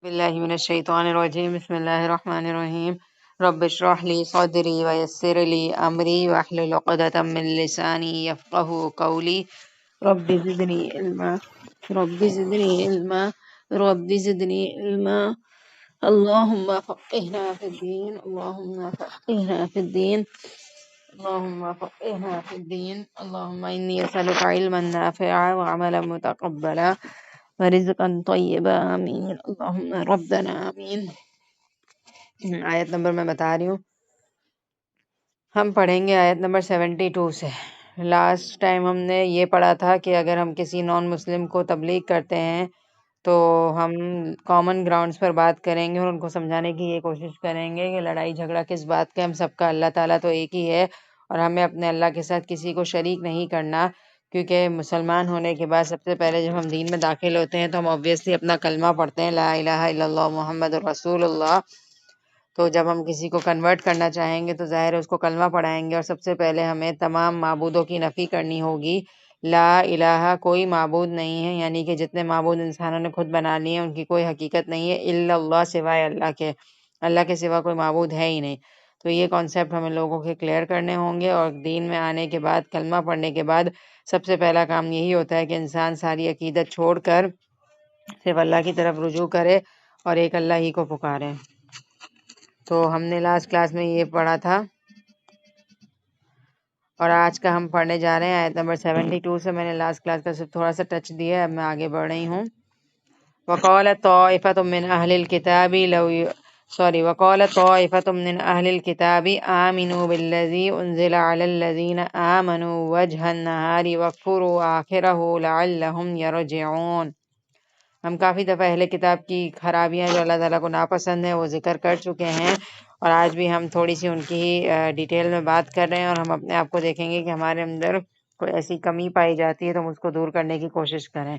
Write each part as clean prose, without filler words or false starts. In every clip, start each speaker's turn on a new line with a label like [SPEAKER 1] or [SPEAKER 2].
[SPEAKER 1] باللہ من الشیطان الرجیم بسم اللہ الرحمن الرحیم رب اشرح لی صدری ویسر لی امری واحلل عقدۃ من لسانی یفقهوا قولی رب زدنی علما رب زدنی علما رب زدنی علما اللهم فقهنا في الدين اللهم فقهنا في الدين اللهم فقهنا في الدين اللهم إني أسألك علما نافعا وعملا متقبلا ورزقا طیبا آمین اللہم ربنا آمین۔ آیت نمبر میں بتا رہی ہوں، ہم پڑھیں گے آیت نمبر 72 سے۔ لاسٹ ٹائم ہم نے یہ پڑھا تھا کہ اگر ہم کسی نان مسلم کو تبلیغ کرتے ہیں تو ہم کامن گراؤنڈز پر بات کریں گے اور ان کو سمجھانے کی یہ کوشش کریں گے کہ لڑائی جھگڑا کس بات کا، ہم سب کا اللہ تعالیٰ تو ایک ہی ہے اور ہمیں اپنے اللہ کے ساتھ کسی کو شریک نہیں کرنا، کیونکہ مسلمان ہونے کے بعد سب سے پہلے جب ہم دین میں داخل ہوتے ہیں تو ہم obviously اپنا کلمہ پڑھتے ہیں، لا الہ الا اللہ محمد رسول اللہ۔ تو جب ہم کسی کو کنورٹ کرنا چاہیں گے تو ظاہر ہے اس کو کلمہ پڑھائیں گے، اور سب سے پہلے ہمیں تمام معبودوں کی نفی کرنی ہوگی۔ لا الہ، کوئی معبود نہیں ہے، یعنی کہ جتنے معبود انسانوں نے خود بنا لیے ہیں ان کی کوئی حقیقت نہیں ہے، الا اللہ، سوائے اللہ کے، اللہ کے سوا کوئی معبود ہے ہی نہیں۔ تو یہ کانسیپٹ ہمیں لوگوں کے کلیئر کرنے ہوں گے، اور دین میں آنے کے بعد، کلمہ پڑھنے کے بعد سب سے پہلا کام یہی ہوتا ہے کہ انسان ساری عقیدت چھوڑ کر صرف اللہ کی طرف رجوع کرے اور ایک اللہ ہی کو پکارے۔ تو ہم نے لاسٹ کلاس میں یہ پڑھا تھا، اور آج کا ہم پڑھنے جا رہے ہیں آیت نمبر 72 سے۔ میں نے لاسٹ کلاس کا صرف تھوڑا سا ٹچ دیا ہے، اب میں آگے بڑھ رہی ہوں۔ وَقَالَ طَائِفَةٌ مِّنْ أَهْلِ الْكِتَابِ وَقَالَ طَائِفَةٌ مِّنْ أَهْلِ الْكِتَابِ آمِنُوا بِالَّذِي أُنزِلَ عَلَى الَّذِينَ آمَنُوا وَجْهَ النَّهَارِ وَاكْفُرُوا آخِرَهُ لَعَلَّهُمْ يَرْجِعُونَ۔ ہم کافی دفعہ اہل کتاب کی خرابیاں جو اللہ تعالیٰ کو ناپسند ہیں وہ ذکر کر چکے ہیں، اور آج بھی ہم تھوڑی سی ان کی ڈیٹیل میں بات کر رہے ہیں، اور ہم اپنے آپ کو دیکھیں گے کہ ہمارے اندر کوئی ایسی کمی پائی جاتی ہے تو ہم اس کو دور کرنے کی کوشش کریں۔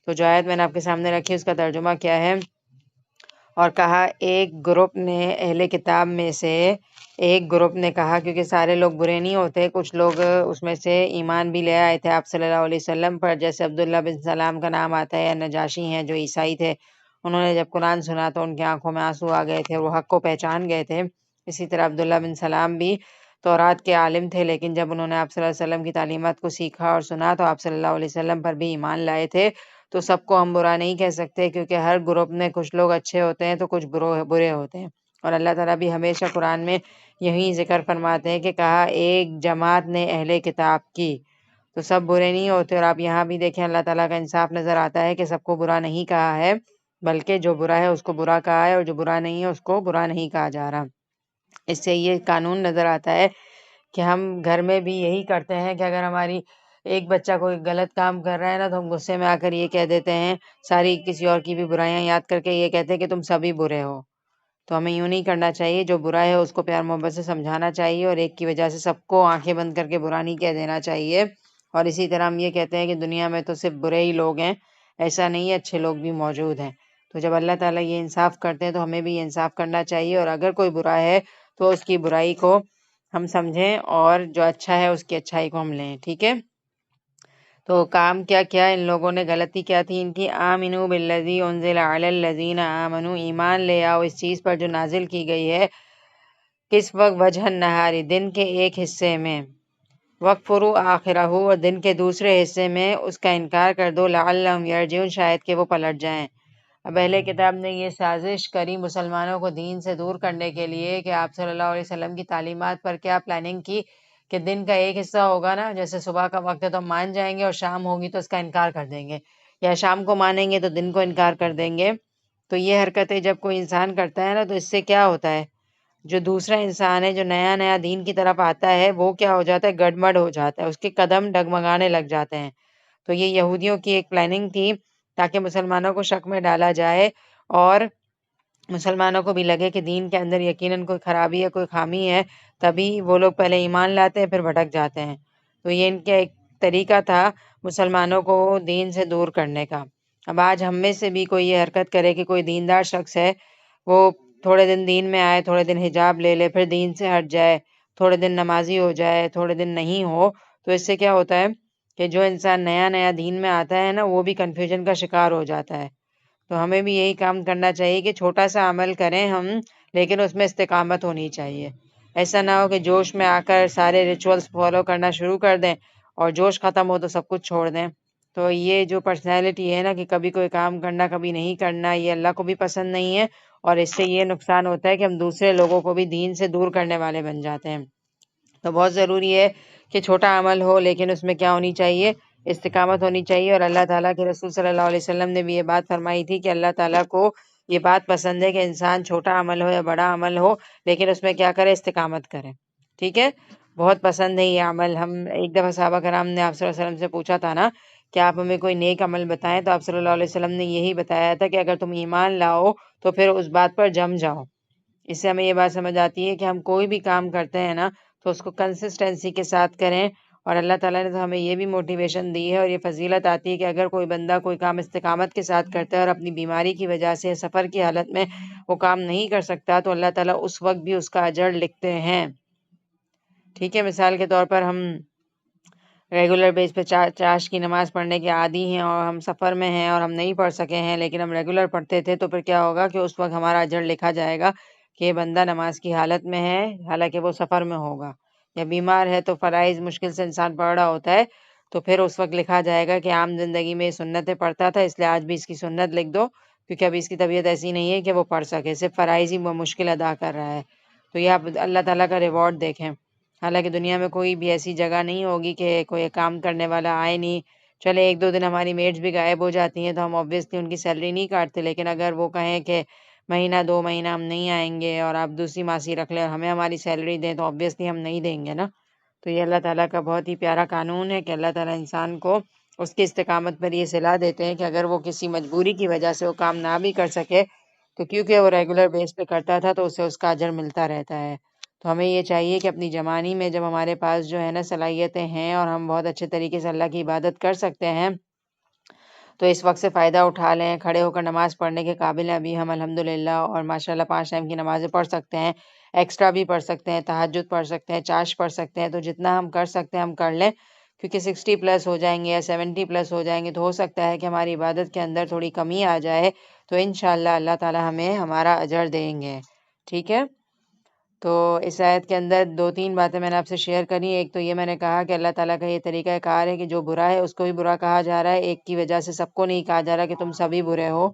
[SPEAKER 1] تو جو آیت میں نے آپ کے سامنے رکھی اس کا ترجمہ کیا ہے؟ اور کہا ایک گروپ نے، اہل کتاب میں سے ایک گروپ نے کہا، کیونکہ سارے لوگ برے نہیں ہوتے، کچھ لوگ اس میں سے ایمان بھی لے آئے تھے آپ صلی اللہ علیہ وسلم پر، جیسے عبداللہ بن سلام کا نام آتا ہے، یا نجاشی ہیں جو عیسائی تھے، انہوں نے جب قرآن سنا تو ان کی آنکھوں میں آنسو آ گئے تھے اور وہ حق کو پہچان گئے تھے۔ اسی طرح عبداللہ بن سلام بھی تورات کے عالم تھے، لیکن جب انہوں نے آپ صلی اللہ علیہ وسلم کی تعلیمات کو سیکھا اور سنا تو آپ صلی اللہ علیہ وسلم پر بھی ایمان لائے تھے۔ تو سب کو ہم برا نہیں کہہ سکتے، کیونکہ ہر گروپ میں کچھ لوگ اچھے ہوتے ہیں تو کچھ برے ہوتے ہیں، اور اللہ تعالیٰ بھی ہمیشہ قرآن میں یہی ذکر فرماتے ہیں کہ کہا ایک جماعت نے اہل کتاب کی، تو سب برے نہیں ہوتے۔ اور آپ یہاں بھی دیکھیں اللہ تعالیٰ کا انصاف نظر آتا ہے کہ سب کو برا نہیں کہا ہے، بلکہ جو برا ہے اس کو برا کہا ہے، اور جو برا نہیں ہے اس کو برا نہیں کہا جا رہا۔ اس سے یہ قانون نظر آتا ہے کہ ہم گھر میں بھی یہی کرتے ہیں کہ اگر ہماری ایک بچہ کوئی غلط کام کر رہا ہے نا تو ہم غصے میں آ کر یہ کہہ دیتے ہیں، ساری کسی اور کی بھی برائیاں یاد کر کے یہ کہتے ہیں کہ تم سبھی برے ہو۔ تو ہمیں یوں نہیں کرنا چاہیے، جو برا ہے اس کو پیار محبت سے سمجھانا چاہیے، اور ایک کی وجہ سے سب کو آنکھیں بند کر کے برا نہیں کہہ دینا چاہیے۔ اور اسی طرح ہم یہ کہتے ہیں کہ دنیا میں تو صرف برے ہی لوگ ہیں، ایسا نہیں ہے، اچھے لوگ بھی موجود ہیں۔ تو جب اللہ تعالیٰ یہ انصاف کرتے ہیں تو ہمیں بھی یہ انصاف کرنا چاہیے، اور اگر کوئی برا ہے تو اس کی برائی کو ہم سمجھیں اور جو اچھا ہے اس کی اچھائی کو ہم لیں، ٹھیک ہے؟ تو کام کیا کیا ان لوگوں نے، غلطی کیا تھی ان کی؟ آمنوا بالذی انزل علی الذین آمنوا، ایمان لے آؤ اس چیز پر جو نازل کی گئی ہے، کس وقت؟ وجہ النہاری، دن کے ایک حصے میں، وَاکْفُرُوا آخِرَہُ، اور دن کے دوسرے حصے میں اس کا انکار کر دو، لعلہم یرجعون، شاید کہ وہ پلٹ جائیں۔ اب اہل کتاب نے یہ سازش کری مسلمانوں کو دین سے دور کرنے کے لیے کہ آپ صلی اللہ علیہ وسلم کی تعلیمات پر کیا پلاننگ کی کہ دن کا ایک حصہ ہوگا نا، جیسے صبح کا وقت ہے تو ہم مان جائیں گے، اور شام ہوگی تو اس کا انکار کر دیں گے، یا شام کو مانیں گے تو دن کو انکار کر دیں گے۔ تو یہ حرکتیں جب کوئی انسان کرتا ہے نا تو اس سے کیا ہوتا ہے، جو دوسرا انسان ہے جو نیا نیا دین کی طرف آتا ہے وہ کیا ہو جاتا ہے، گڑبڑ ہو جاتا ہے، اس کے قدم ڈگمگانے لگ جاتے ہیں۔ تو یہ یہودیوں کی ایک پلاننگ تھی تاکہ مسلمانوں کو شک میں ڈالا جائے، اور مسلمانوں کو بھی لگے کہ دین کے اندر یقیناً کوئی خرابی ہے، کوئی خامی ہے، تبھی وہ لوگ پہلے ایمان لاتے ہیں پھر بھٹک جاتے ہیں۔ تو یہ ان کا ایک طریقہ تھا مسلمانوں کو دین سے دور کرنے کا۔ اب آج ہم میں سے بھی کوئی یہ حرکت کرے کہ کوئی دیندار شخص ہے، وہ تھوڑے دن دین میں آئے، تھوڑے دن حجاب لے لے، پھر دین سے ہٹ جائے، تھوڑے دن نمازی ہو جائے، تھوڑے دن نہیں ہو، تو اس سے کیا ہوتا ہے کہ جو انسان نیا نیا دین میں آتا ہے نا وہ بھی کنفیوژن کا شکار ہو جاتا ہے۔ تو ہمیں بھی یہی کام کرنا چاہیے کہ چھوٹا سا عمل کریں ہم، لیکن اس میں استقامت ہونی چاہیے۔ ایسا نہ ہو کہ جوش میں آ کر سارے ریچولس فالو کرنا شروع کر دیں اور جوش ختم ہو تو سب کچھ چھوڑ دیں۔ تو یہ جو پرسنالٹی ہے نا کہ کبھی کوئی کام کرنا کبھی نہیں کرنا، یہ اللہ کو بھی پسند نہیں ہے، اور اس سے یہ نقصان ہوتا ہے کہ ہم دوسرے لوگوں کو بھی دین سے دور کرنے والے بن جاتے ہیں۔ تو بہت ضروری ہے کہ چھوٹا عمل ہو لیکن اس میں کیا ہونی چاہیے، استقامت ہونی چاہیے۔ اور اللہ تعالیٰ کے رسول صلی اللہ علیہ وسلم نے بھی یہ بات فرمائی تھی کہ اللہ تعالیٰ کو یہ بات پسند ہے کہ انسان چھوٹا عمل ہو یا بڑا عمل ہو لیکن اس میں کیا کرے، استقامت کرے۔ ٹھیک ہے، بہت پسند ہے یہ عمل۔ ہم ایک دفعہ صحابہ کرام نے آپ صلی اللہ علیہ وسلم سے پوچھا تھا نا کہ آپ ہمیں کوئی نیک عمل بتائیں، تو آپ صلی اللہ علیہ وسلم نے یہی بتایا تھا کہ اگر تم ایمان لاؤ تو پھر اس بات پر جم جاؤ۔ اس سے ہمیں یہ بات سمجھ آتی ہے کہ ہم کوئی بھی کام کرتے ہیں نا تو اس کو کنسسٹنسی کے ساتھ کریں، اور اللہ تعالیٰ نے تو ہمیں یہ بھی موٹیویشن دی ہے اور یہ فضیلت آتی ہے کہ اگر کوئی بندہ کوئی کام استقامت کے ساتھ کرتا ہے اور اپنی بیماری کی وجہ سے سفر کی حالت میں وہ کام نہیں کر سکتا تو اللہ تعالیٰ اس وقت بھی اس کا اجر لکھتے ہیں۔ ٹھیک ہے، مثال کے طور پر ہم ریگولر بیس پہ چاش کی نماز پڑھنے کے عادی ہیں اور ہم سفر میں ہیں اور ہم نہیں پڑھ سکے ہیں، لیکن ہم ریگولر پڑھتے تھے، تو پھر کیا ہوگا کہ اس وقت ہمارا اجر لکھا جائے گا کہ یہ بندہ نماز کی حالت میں ہے حالانکہ وہ سفر میں ہوگا، یا بیمار ہے تو فرائض مشکل سے انسان پڑھ رہا ہوتا ہے تو پھر اس وقت لکھا جائے گا کہ عام زندگی میں یہ سنتیں پڑھتا تھا اس لیے آج بھی اس کی سنت لکھ دو، کیونکہ ابھی اس کی طبیعت ایسی نہیں ہے کہ وہ پڑھ سکے، صرف فرائض ہی وہ مشکل ادا کر رہا ہے۔ تو یہ آپ اللہ تعالیٰ کا ریوارڈ دیکھیں۔ حالانکہ دنیا میں کوئی بھی ایسی جگہ نہیں ہوگی کہ کوئی کام کرنے والا آئے نہیں، چلے ایک دو دن ہماری میٹس بھی غائب ہو جاتی ہیں تو ہم obviously ان کی سیلری نہیں کاٹتے، لیکن اگر وہ کہیں کہ مہینہ 2 مہینہ ہم نہیں آئیں گے اور آپ دوسری ماسی رکھ لیں اور ہمیں ہماری سیلری دیں تو obviously ہم نہیں دیں گے نا۔ تو یہ اللہ تعالیٰ کا بہت ہی پیارا قانون ہے کہ اللہ تعالیٰ انسان کو اس کی استقامت پر یہ صلاح دیتے ہیں کہ اگر وہ کسی مجبوری کی وجہ سے وہ کام نہ بھی کر سکے تو کیونکہ وہ ریگولر بیس پہ کرتا تھا تو اسے اس کا اجر ملتا رہتا ہے۔ تو ہمیں یہ چاہیے کہ اپنی جوانی میں جب ہمارے پاس جو ہے نا صلاحیتیں ہیں اور ہم بہت اچھے طریقے سے اللہ کی عبادت کر سکتے ہیں تو اس وقت سے فائدہ اٹھا لیں، کھڑے ہو کر نماز پڑھنے کے قابل ہیں ابھی ہم الحمدللہ، اور ماشاءاللہ 5 ٹائم کی نمازیں پڑھ سکتے ہیں، ایکسٹرا بھی پڑھ سکتے ہیں، تہجد پڑھ سکتے ہیں، چاش پڑھ سکتے ہیں، تو جتنا ہم کر سکتے ہیں ہم کر لیں، کیونکہ 60 پلس ہو جائیں گے یا 70 پلس ہو جائیں گے تو ہو سکتا ہے کہ ہماری عبادت کے اندر تھوڑی کمی آ جائے، تو انشاءاللہ اللہ تعالی ہمیں ہمارا اجر دیں گے۔ ٹھیک ہے، تو اس آیت کے اندر 2-3 باتیں میں نے آپ سے شیئر کری۔ ایک تو یہ میں نے کہا کہ اللہ تعالیٰ کا یہ طریقہ کار ہے کہ جو برا ہے اس کو بھی برا کہا جا رہا ہے، ایک کی وجہ سے سب کو نہیں کہا جا رہا کہ تم سبھی برے ہو۔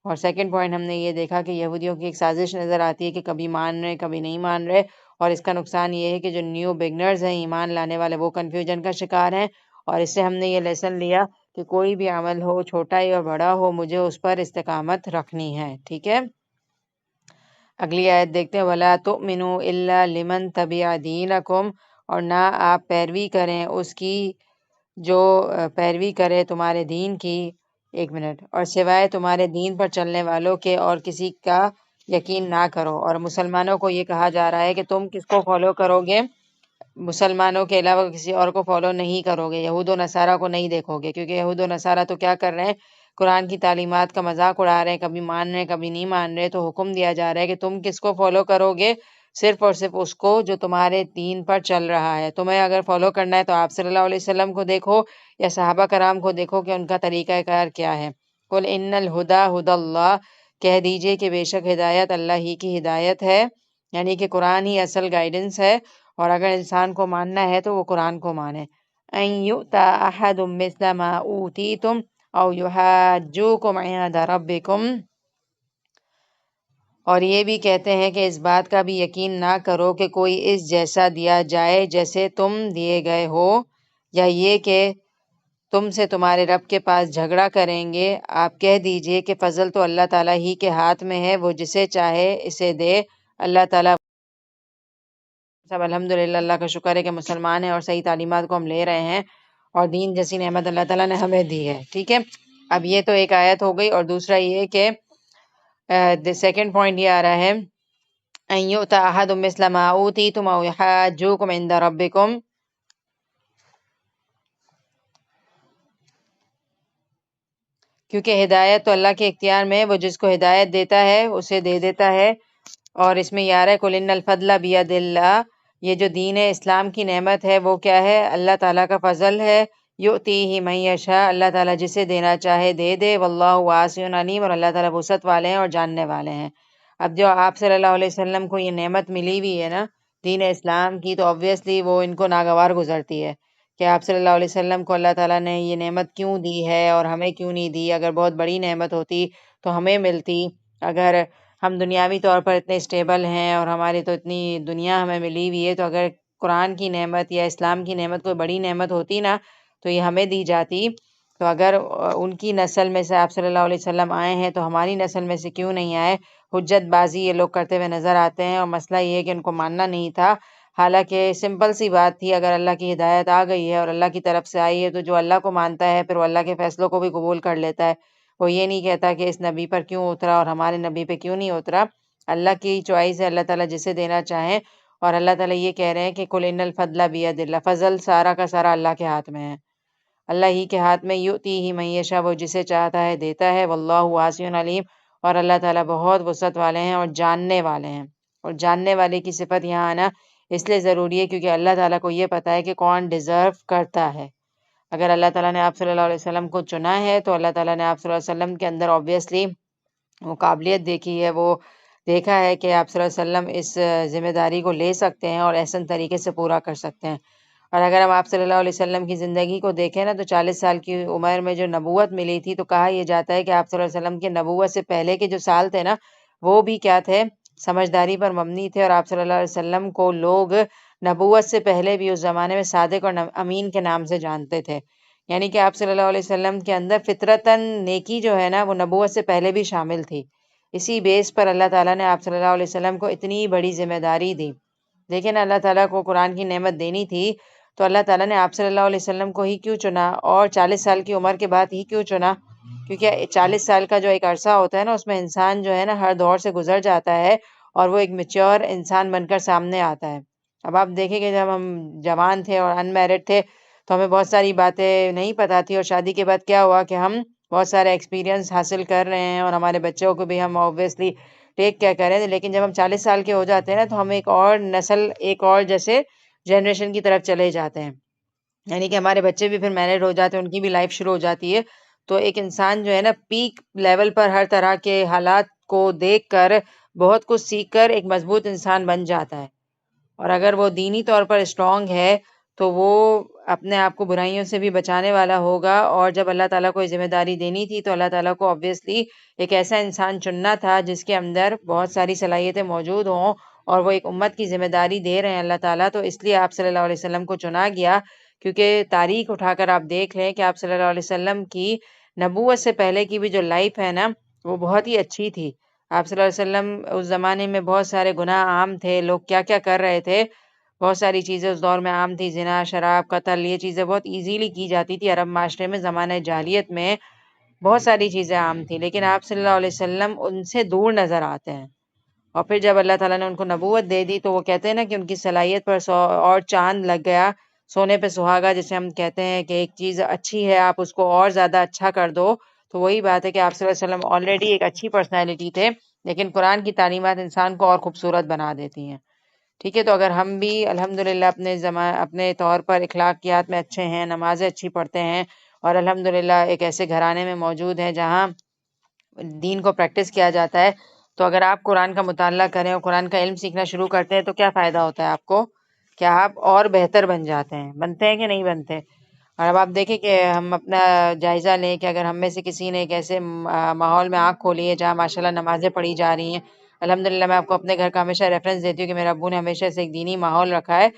[SPEAKER 1] اور سیکنڈ پوائنٹ ہم نے یہ دیکھا کہ یہودیوں کی ایک سازش نظر آتی ہے کہ کبھی مان رہے کبھی نہیں مان رہے، اور اس کا نقصان یہ ہے کہ جو نیو بگنرز ہیں، ایمان لانے والے، وہ کنفیوژن کا شکار ہیں، اور اس سے ہم نے یہ لیسن لیا کہ کوئی بھی عمل ہو چھوٹا ہی اور بڑا ہو مجھے اس پر استقامت رکھنی ہے۔ ٹھیک ہے، اگلی آیت دیکھتے ہیں، وَلَا تُؤْمِنُوا إِلَّا لِمَن تَبِعَ دِينَكُمْ، اور نہ آپ پیروی کریں اس کی جو پیروی کرے تمہارے دین کی، ایک منٹ، اور سوائے تمہارے دین پر چلنے والوں کے اور کسی کا یقین نہ کرو۔ اور مسلمانوں کو یہ کہا جا رہا ہے کہ تم کس کو فالو کرو گے، مسلمانوں کے علاوہ کسی اور کو فالو نہیں کرو گے، یہود و نصارہ کو نہیں دیکھو گے، کیونکہ یہود و نصارہ تو کیا کر رہے ہیں، قرآن کی تعلیمات کا مذاق اڑا رہے ہیں، کبھی مان رہے ہیں کبھی نہیں مان رہے، تو حکم دیا جا رہا ہے کہ تم کس کو فالو کرو گے، صرف اور صرف اس کو جو تمہارے دین پر چل رہا ہے۔ تمہیں اگر فالو کرنا ہے تو آپ صلی اللہ علیہ وسلم کو دیکھو یا صحابہ کرام کو دیکھو کہ ان کا طریقہ کار کیا ہے۔ قُلْ إِنَّ الْهُدَى هُدَى اللَّهِ، کہہ دیجئے کہ بے شک ہدایت اللہ ہی کی ہدایت ہے، یعنی کہ قرآن ہی اصل گائیڈنس ہے، اور اگر انسان کو ماننا ہے تو وہ قرآن کو مانے۔ أَن يُؤْتَى أَحَدٌ مِثْلَ مَا أُوتِيتُمْ أَوْ يُحَاجُّوكُمْ عِندَ رَبِّكُمْ، اور یہ بھی کہتے ہیں کہ اس بات کا بھی یقین نہ کرو کہ کوئی اس جیسا دیا جائے جیسے تم دیے گئے ہو، یا یہ کہ تم سے تمہارے رب کے پاس جھگڑا کریں گے۔ آپ کہہ دیجئے کہ فضل تو اللہ تعالیٰ ہی کے ہاتھ میں ہے، وہ جسے چاہے اسے دے، اللہ تعالیٰ سب الحمدللہ، اللہ کا شکر ہے کہ مسلمان ہیں اور صحیح تعلیمات کو ہم لے رہے ہیں، اور دین جیسی نعمت اللہ تعالیٰ نے ہمیں دی ہے۔ ٹھیک ہے، اب یہ تو ایک آیت ہو گئی، اور دوسرا یہ کہ سیکنڈ پوائنٹ یہ آ رہا ہے أَن يُؤْتَى أَحَدٌ مِثْلَ مَا أُوتِيتُمْ أَوْ يُحَاجُّوكُمْ عِندَ رَبِّكُمْ، کیونکہ ہدایت تو اللہ کے اختیار میں ہے، وہ جس کو ہدایت دیتا ہے اسے دے دیتا ہے۔ اور اس میں یہ آ رہا ہے قُلْ إِنَّ الْفَضْلَ بِيَدِ اللَّهِ، یہ جو دین اسلام کی نعمت ہے وہ کیا ہے، اللہ تعالیٰ کا فضل ہے، یؤتیہ من یشاء، اللہ تعالیٰ جسے دینا چاہے دے دے، واللہ واسع علیم، اور اللہ تعالیٰ وسعت والے ہیں اور جاننے والے ہیں۔ اب جو آپ صلی اللہ علیہ وسلم کو یہ نعمت ملی ہوئی ہے نا دین اسلام کی، تو obviously وہ ان کو ناگوار گزرتی ہے کہ آپ صلی اللہ علیہ وسلم کو اللہ تعالیٰ نے یہ نعمت کیوں دی ہے اور ہمیں کیوں نہیں دی۔ اگر بہت بڑی نعمت ہوتی تو ہمیں ملتی۔ اگر ہم دنیاوی طور پر اتنے اسٹیبل ہیں اور ہماری تو اتنی دنیا ہمیں ملی ہوئی ہے، تو اگر قرآن کی نعمت یا اسلام کی نعمت کوئی بڑی نعمت ہوتی نا تو یہ ہمیں دی جاتی۔ تو اگر ان کی نسل میں سے آپ صلی اللہ علیہ وسلم آئے ہیں تو ہماری نسل میں سے کیوں نہیں آئے؟ حجت بازی یہ لوگ کرتے ہوئے نظر آتے ہیں، اور مسئلہ یہ ہے کہ ان کو ماننا نہیں تھا۔ حالانکہ سمپل سی بات تھی، اگر اللہ کی ہدایت آ گئی ہے اور اللہ کی طرف سے آئی ہے تو جو اللہ کو مانتا ہے پھر وہ اللہ کے فیصلوں کو بھی قبول کر لیتا ہے۔ وہ یہ نہیں کہتا کہ اس نبی پر کیوں اترا اور ہمارے نبی پہ کیوں نہیں اترا۔ اللہ کی چوائس ہے، اللہ تعالیٰ جسے دینا چاہیں۔ اور اللہ تعالیٰ یہ کہہ رہے ہیں کہ قل ان الفضل بید اللہ، فضل سارا کا سارا اللہ کے ہاتھ میں ہے، اللہ ہی کے ہاتھ میں۔ یؤتیہ من یشاء، وہ جسے چاہتا ہے دیتا ہے، واللہ واسع علیم، اور اللہ تعالیٰ بہت وسعت والے ہیں اور جاننے والے ہیں۔ اور جاننے والے کی صفت یہاں آنا اس لیے ضروری ہے کیونکہ اللہ تعالیٰ کو یہ پتہ ہے کہ کون ڈیزرو کرتا ہے۔ اگر اللہ تعالیٰ نے آپ صلی اللہ علیہ وسلم کو چنا ہے تو اللہ تعالیٰ نے آپ صلی اللہ علیہ وسلم کے اندر obviously وہ قابلیت دیکھی ہے، وہ دیکھا ہے کہ آپ صلی اللہ علیہ وسلم اس ذمہ داری کو لے سکتے ہیں اور احسن طریقے سے پورا کر سکتے ہیں۔ اور اگر ہم آپ صلی اللہ علیہ وسلم کی زندگی کو دیکھیں نا تو 40 سال کی عمر میں جو نبوت ملی تھی، تو کہا یہ جاتا ہے کہ آپ صلی اللہ علیہ وسلم کے نبوت سے پہلے کے جو سال تھے نا وہ بھی کیا تھے؟ سمجھداری پر مبنی تھے، اور آپ صلی اللہ علیہ وسلم کو لوگ نبوت سے پہلے بھی اس زمانے میں صادق اور امین کے نام سے جانتے تھے۔ یعنی کہ آپ صلی اللہ علیہ وسلم کے اندر فطرتاً نیکی جو ہے نا وہ نبوت سے پہلے بھی شامل تھی۔ اسی بیس پر اللہ تعالیٰ نے آپ صلی اللہ علیہ وسلم کو اتنی بڑی ذمہ داری دی۔ لیکن اللہ تعالیٰ کو قرآن کی نعمت دینی تھی تو اللہ تعالیٰ نے آپ صلی اللہ علیہ وسلم کو ہی کیوں چنا اور 40 سال کی عمر کے بعد ہی کیوں چنا؟ کیونکہ 40 سال کا جو ایک عرصہ ہوتا ہے نا اس میں انسان جو ہے نا ہر دور سے گزر جاتا ہے اور وہ ایک میچور انسان بن کر سامنے آتا ہے۔ اب آپ دیکھیں کہ جب ہم جوان تھے اور ان میرڈ تھے تو ہمیں بہت ساری باتیں نہیں پتہ تھی، اور شادی کے بعد کیا ہوا کہ ہم بہت سارے ایکسپیرینس حاصل کر رہے ہیں اور ہمارے بچوں کو بھی ہم obviously ٹیک کیا کریں تھے۔ لیکن جب ہم 40 سال کے ہو جاتے ہیں نا تو ہم ایک اور نسل، ایک اور جیسے جنریشن کی طرف چلے جاتے ہیں، یعنی کہ ہمارے بچے بھی پھر میرڈ ہو جاتے ہیں، ان کی بھی لائف شروع ہو جاتی ہے۔ تو ایک انسان جو ہے نا پیک لیول پر ہر طرح کے حالات کو دیکھ کر بہت کچھ سیکھ کر ایک مضبوط انسان بن جاتا ہے، اور اگر وہ دینی طور پر اسٹرانگ ہے تو وہ اپنے آپ کو برائیوں سے بھی بچانے والا ہوگا۔ اور جب اللہ تعالیٰ کو یہ ذمہ داری دینی تھی تو اللہ تعالیٰ کو obviously ایک ایسا انسان چننا تھا جس کے اندر بہت ساری صلاحیتیں موجود ہوں، اور وہ ایک امت کی ذمہ داری دے رہے ہیں اللہ تعالیٰ، تو اس لیے آپ صلی اللہ علیہ وسلم کو چنا گیا۔ کیونکہ تاریخ اٹھا کر آپ دیکھ لیں کہ آپ صلی اللہ علیہ وسلم کی نبوت سے پہلے کی بھی جو لائف ہے نا وہ بہت ہی اچھی تھی۔ آپ صلی اللہ علیہ وسلم اس زمانے میں بہت سارے گناہ عام تھے، لوگ کیا کیا کر رہے تھے، بہت ساری چیزیں اس دور میں عام تھی، زنا، شراب، قتل، یہ چیزیں بہت ایزیلی کی جاتی تھی عرب معاشرے میں۔ زمانہ جاہلیت میں بہت ساری چیزیں عام تھیں، لیکن آپ صلی اللہ علیہ وسلم ان سے دور نظر آتے ہیں۔ اور پھر جب اللہ تعالیٰ نے ان کو نبوت دے دی تو وہ کہتے ہیں نا کہ ان کی صلاحیت پر اور چاند لگ گیا، سونے پہ سہاگا جسے ہم کہتے ہیں کہ ایک چیز اچھی ہے آپ اس کو اور زیادہ اچھا کر دو۔ تو وہی بات ہے کہ آپ صلی اللہ علیہ وسلم آلریڈی ایک اچھی پرسنالٹی تھے، لیکن قرآن کی تعلیمات انسان کو اور خوبصورت بنا دیتی ہیں۔ ٹھیک ہے، تو اگر ہم بھی الحمدللہ اپنے طور پر اخلاقیات میں اچھے ہیں، نمازیں اچھی پڑھتے ہیں، اور الحمدللہ ایک ایسے گھرانے میں موجود ہیں جہاں دین کو پریکٹس کیا جاتا ہے، تو اگر آپ قرآن کا مطالعہ کریں اور قرآن کا علم سیکھنا شروع کرتے ہیں تو کیا فائدہ ہوتا ہے آپ کو؟ کیا آپ اور بہتر بن جاتے ہیں، بنتے ہیں کہ نہیں بنتے؟ اور اب آپ دیکھیں کہ ہم اپنا جائزہ لیں کہ اگر ہم میں سے کسی نے ایک ایسے ماحول میں آنکھ کھولی ہے جہاں ماشاءاللہ نمازیں پڑھی جا رہی ہیں، الحمدللہ میں آپ کو اپنے گھر کا ہمیشہ ریفرنس دیتی ہوں کہ میرے ابو نے ہمیشہ سے ایک دینی ماحول رکھا ہے،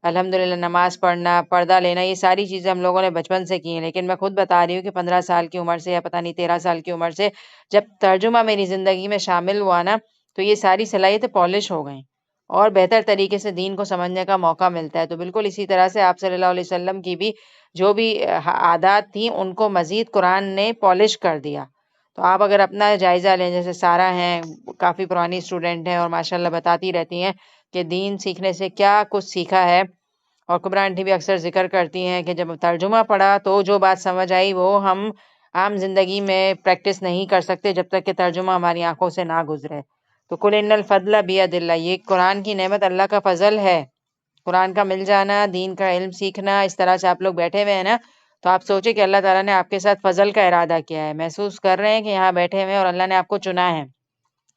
[SPEAKER 1] الحمدللہ نماز پڑھنا، پردہ لینا، یہ ساری چیزیں ہم لوگوں نے بچپن سے کی ہیں۔ لیکن میں خود بتا رہی ہوں کہ 15 سال کی عمر سے یا پتہ نہیں 13 سال کی عمر سے جب ترجمہ میری زندگی میں شامل ہوا نا تو یہ ساری صلاحیتیں پالش ہو گئیں اور بہتر طریقے سے دین کو سمجھنے کا موقع ملتا ہے۔ تو بالکل اسی طرح سے آپ صلی اللہ علیہ وسلم کی بھی جو بھی عادات تھیں ان کو مزید قرآن نے پالش کر دیا۔ تو آپ اگر اپنا جائزہ لیں، جیسے سارا ہیں کافی پرانی اسٹوڈنٹ ہیں اور ماشاءاللہ بتاتی رہتی ہیں کہ دین سیکھنے سے کیا کچھ سیکھا ہے، اور کبریٰ آنٹی بھی اکثر ذکر کرتی ہیں کہ جب ترجمہ پڑھا تو جو بات سمجھ آئی وہ ہم عام زندگی میں پریکٹس نہیں کر سکتے جب تک کہ ترجمہ ہماری آنکھوں سے نہ گزرے۔ تو قل ان الفضل بید اللہ، یہ قرآن کی نعمت اللہ کا فضل ہے، قرآن کا مل جانا، دین کا علم سیکھنا۔ اس طرح سے آپ لوگ بیٹھے ہوئے ہیں نا تو آپ سوچیں کہ اللہ تعالیٰ نے آپ کے ساتھ فضل کا ارادہ کیا ہے، محسوس کر رہے ہیں کہ یہاں بیٹھے ہوئے ہیں اور اللہ نے آپ کو چنا ہے۔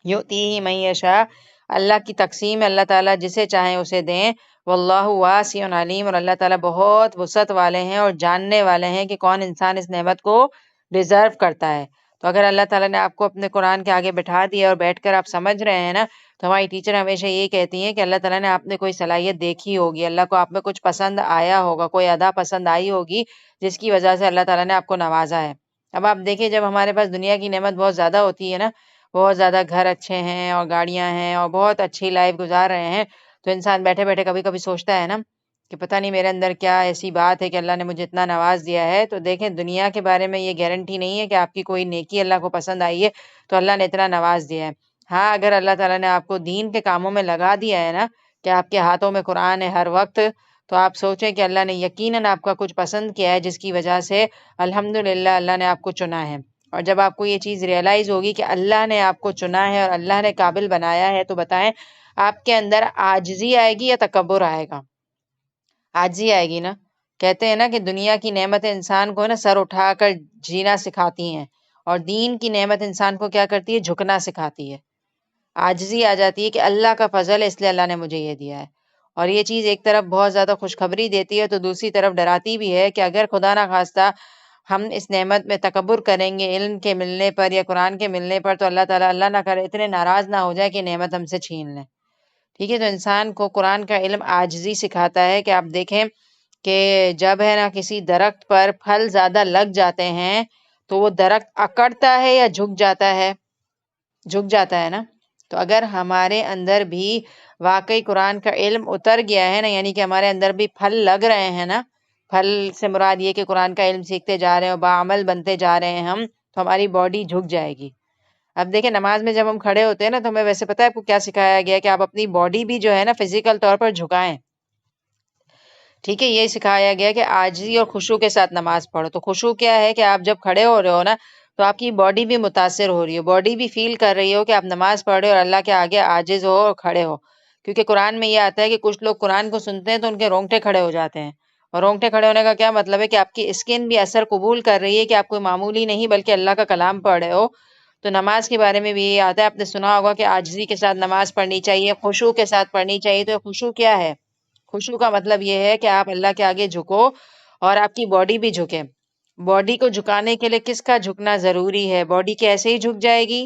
[SPEAKER 1] یؤتیہ من یشاء، اللہ کی تقسیم ہے، اللہ تعالیٰ جسے چاہیں اسے دیں۔ واللہ واسع علیم، اور اللہ تعالیٰ بہت وسعت والے ہیں اور جاننے والے ہیں کہ کون انسان اس نعمت کو ڈیزرو کرتا ہے۔ تو اگر اللہ تعالیٰ نے آپ کو اپنے قرآن کے آگے بٹھا دیا اور بیٹھ کر آپ سمجھ رہے ہیں نا، تو ہماری ٹیچر ہمیشہ یہ کہتی ہیں کہ اللہ تعالیٰ نے آپ نے کوئی صلاحیت دیکھی ہوگی، اللہ کو آپ میں کچھ پسند آیا ہوگا، کوئی ادا پسند آئی ہوگی جس کی وجہ سے اللہ تعالیٰ نے آپ کو نوازا ہے۔ اب آپ دیکھیں جب ہمارے پاس دنیا کی نعمت بہت زیادہ ہوتی ہے نا، بہت زیادہ گھر اچھے ہیں اور گاڑیاں ہیں اور بہت اچھی لائف گزار رہے ہیں، تو انسان بیٹھے بیٹھے کبھی کبھی سوچتا ہے نا کہ پتہ نہیں میرے اندر کیا ایسی بات ہے کہ اللہ نے مجھے اتنا نواز دیا ہے۔ تو دیکھیں دنیا کے بارے میں یہ گارنٹی نہیں ہے کہ آپ کی کوئی نیکی اللہ کو پسند آئی ہے تو اللہ نے اتنا نواز دیا ہے۔ ہاں اگر اللہ تعالیٰ نے آپ کو دین کے کاموں میں لگا دیا ہے نا کہ آپ کے ہاتھوں میں قرآن ہے ہر وقت، تو آپ سوچیں کہ اللہ نے یقیناً آپ کا کچھ پسند کیا ہے جس کی وجہ سے الحمدللہ اللہ نے آپ کو چنا ہے۔ اور جب آپ کو یہ چیز ریئلائز ہوگی کہ اللہ نے آپ کو چنا ہے اور اللہ نے قابل بنایا ہے، تو بتائیں آپ کے اندر عاجزی آئے گی یا تکبر آئے گا؟ عاجزی آئے گی نا۔ کہتے ہیں نا کہ دنیا کی نعمتیں انسان کو نا سر اٹھا کر جینا سکھاتی ہیں، اور دین کی نعمت انسان کو کیا کرتی ہے؟ جھکنا سکھاتی ہے۔ عاجزی آ جاتی ہے کہ اللہ کا فضل ہے اس لیے اللہ نے مجھے یہ دیا ہے۔ اور یہ چیز ایک طرف بہت زیادہ خوشخبری دیتی ہے تو دوسری طرف ڈراتی بھی ہے کہ اگر خدا نہ خواستہ ہم اس نعمت میں تکبر کریں گے علم کے ملنے پر یا قرآن کے ملنے پر، تو اللہ تعالیٰ اللہ نہ کرے اتنے ناراض نہ ہو جائے کہ نعمت ہم سے چھین لیں۔ ٹھیک ہے، تو انسان کو قرآن کا علم عاجزی سکھاتا ہے کہ آپ دیکھیں کہ جب ہے نا کسی درخت پر پھل زیادہ لگ جاتے ہیں تو وہ درخت اکڑتا ہے یا جھک جاتا ہے؟ جھک جاتا ہے نا۔ تو اگر ہمارے اندر بھی واقعی قرآن کا علم اتر گیا ہے نا، یعنی کہ ہمارے اندر بھی پھل لگ رہے ہیں نا، پھل سے مراد یہ کہ قرآن کا علم سیکھتے جا رہے ہیں اور باعمل بنتے جا رہے ہیں ہم، تو ہماری باڈی جھک جائے گی۔ اب دیکھیں نماز میں جب ہم کھڑے ہوتے ہیں نا، تو ہمیں ویسے پتہ ہے آپ کو کیا سکھایا گیا ہے کہ آپ اپنی باڈی بھی جو ہے نا فزیکل طور پر جھکائیں۔ ٹھیک ہے، یہ سکھایا گیا کہ عاجزی اور خشوع کے ساتھ نماز پڑھو۔ تو خشوع کیا ہے کہ آپ جب کھڑے ہو رہے ہو نا، تو آپ کی باڈی بھی متاثر ہو رہی ہو، باڈی بھی فیل کر رہی ہو کہ آپ نماز پڑھ رہے ہو اور اللہ کے آگے عاجز ہو اور کھڑے ہو۔ کیونکہ قرآن میں یہ آتا ہے کہ کچھ لوگ قرآن کو سنتے ہیں تو ان کے رونگٹے کھڑے ہو جاتے ہیں، اور رونگٹے کھڑے ہونے کا کیا مطلب ہے کہ آپ کی اسکن بھی اثر قبول کر رہی ہے کہ آپ کوئی معمولی نہیں بلکہ اللہ کا کلام پڑھ رہے ہو۔ تو نماز کے بارے میں بھی یہ آتا ہے، آپ نے سنا ہوگا کہ عاجزی کے ساتھ نماز پڑھنی چاہیے، خشوع کے ساتھ پڑھنی چاہیے۔ تو خشوع کیا ہے؟ خشوع کا مطلب یہ ہے کہ آپ اللہ کے آگے جھکو اور آپ کی باڈی بھی جھکے۔ باڈی کو جھکانے کے لیے کس کا جھکنا ضروری ہے؟ باڈی کیسے ہی جھک جائے گی؟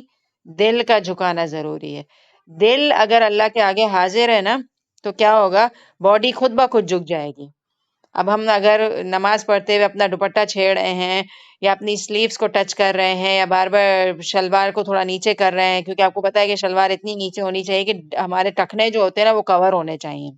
[SPEAKER 1] دل کا جھکانا ضروری ہے۔ دل اگر اللہ کے آگے حاضر ہے نا، تو کیا ہوگا؟ باڈی خود بخود جھک جائے گی۔ اب ہم اگر نماز پڑھتے ہوئے اپنا دوپٹہ چھیڑ رہے ہیں یا اپنی سلیوز کو ٹچ کر رہے ہیں یا بار بار شلوار کو تھوڑا نیچے کر رہے ہیں، کیونکہ آپ کو پتا ہے کہ شلوار اتنی نیچے ہونی چاہیے کہ ہمارے ٹخنے جو ہوتے ہیں نا وہ کور ہونے چاہیے۔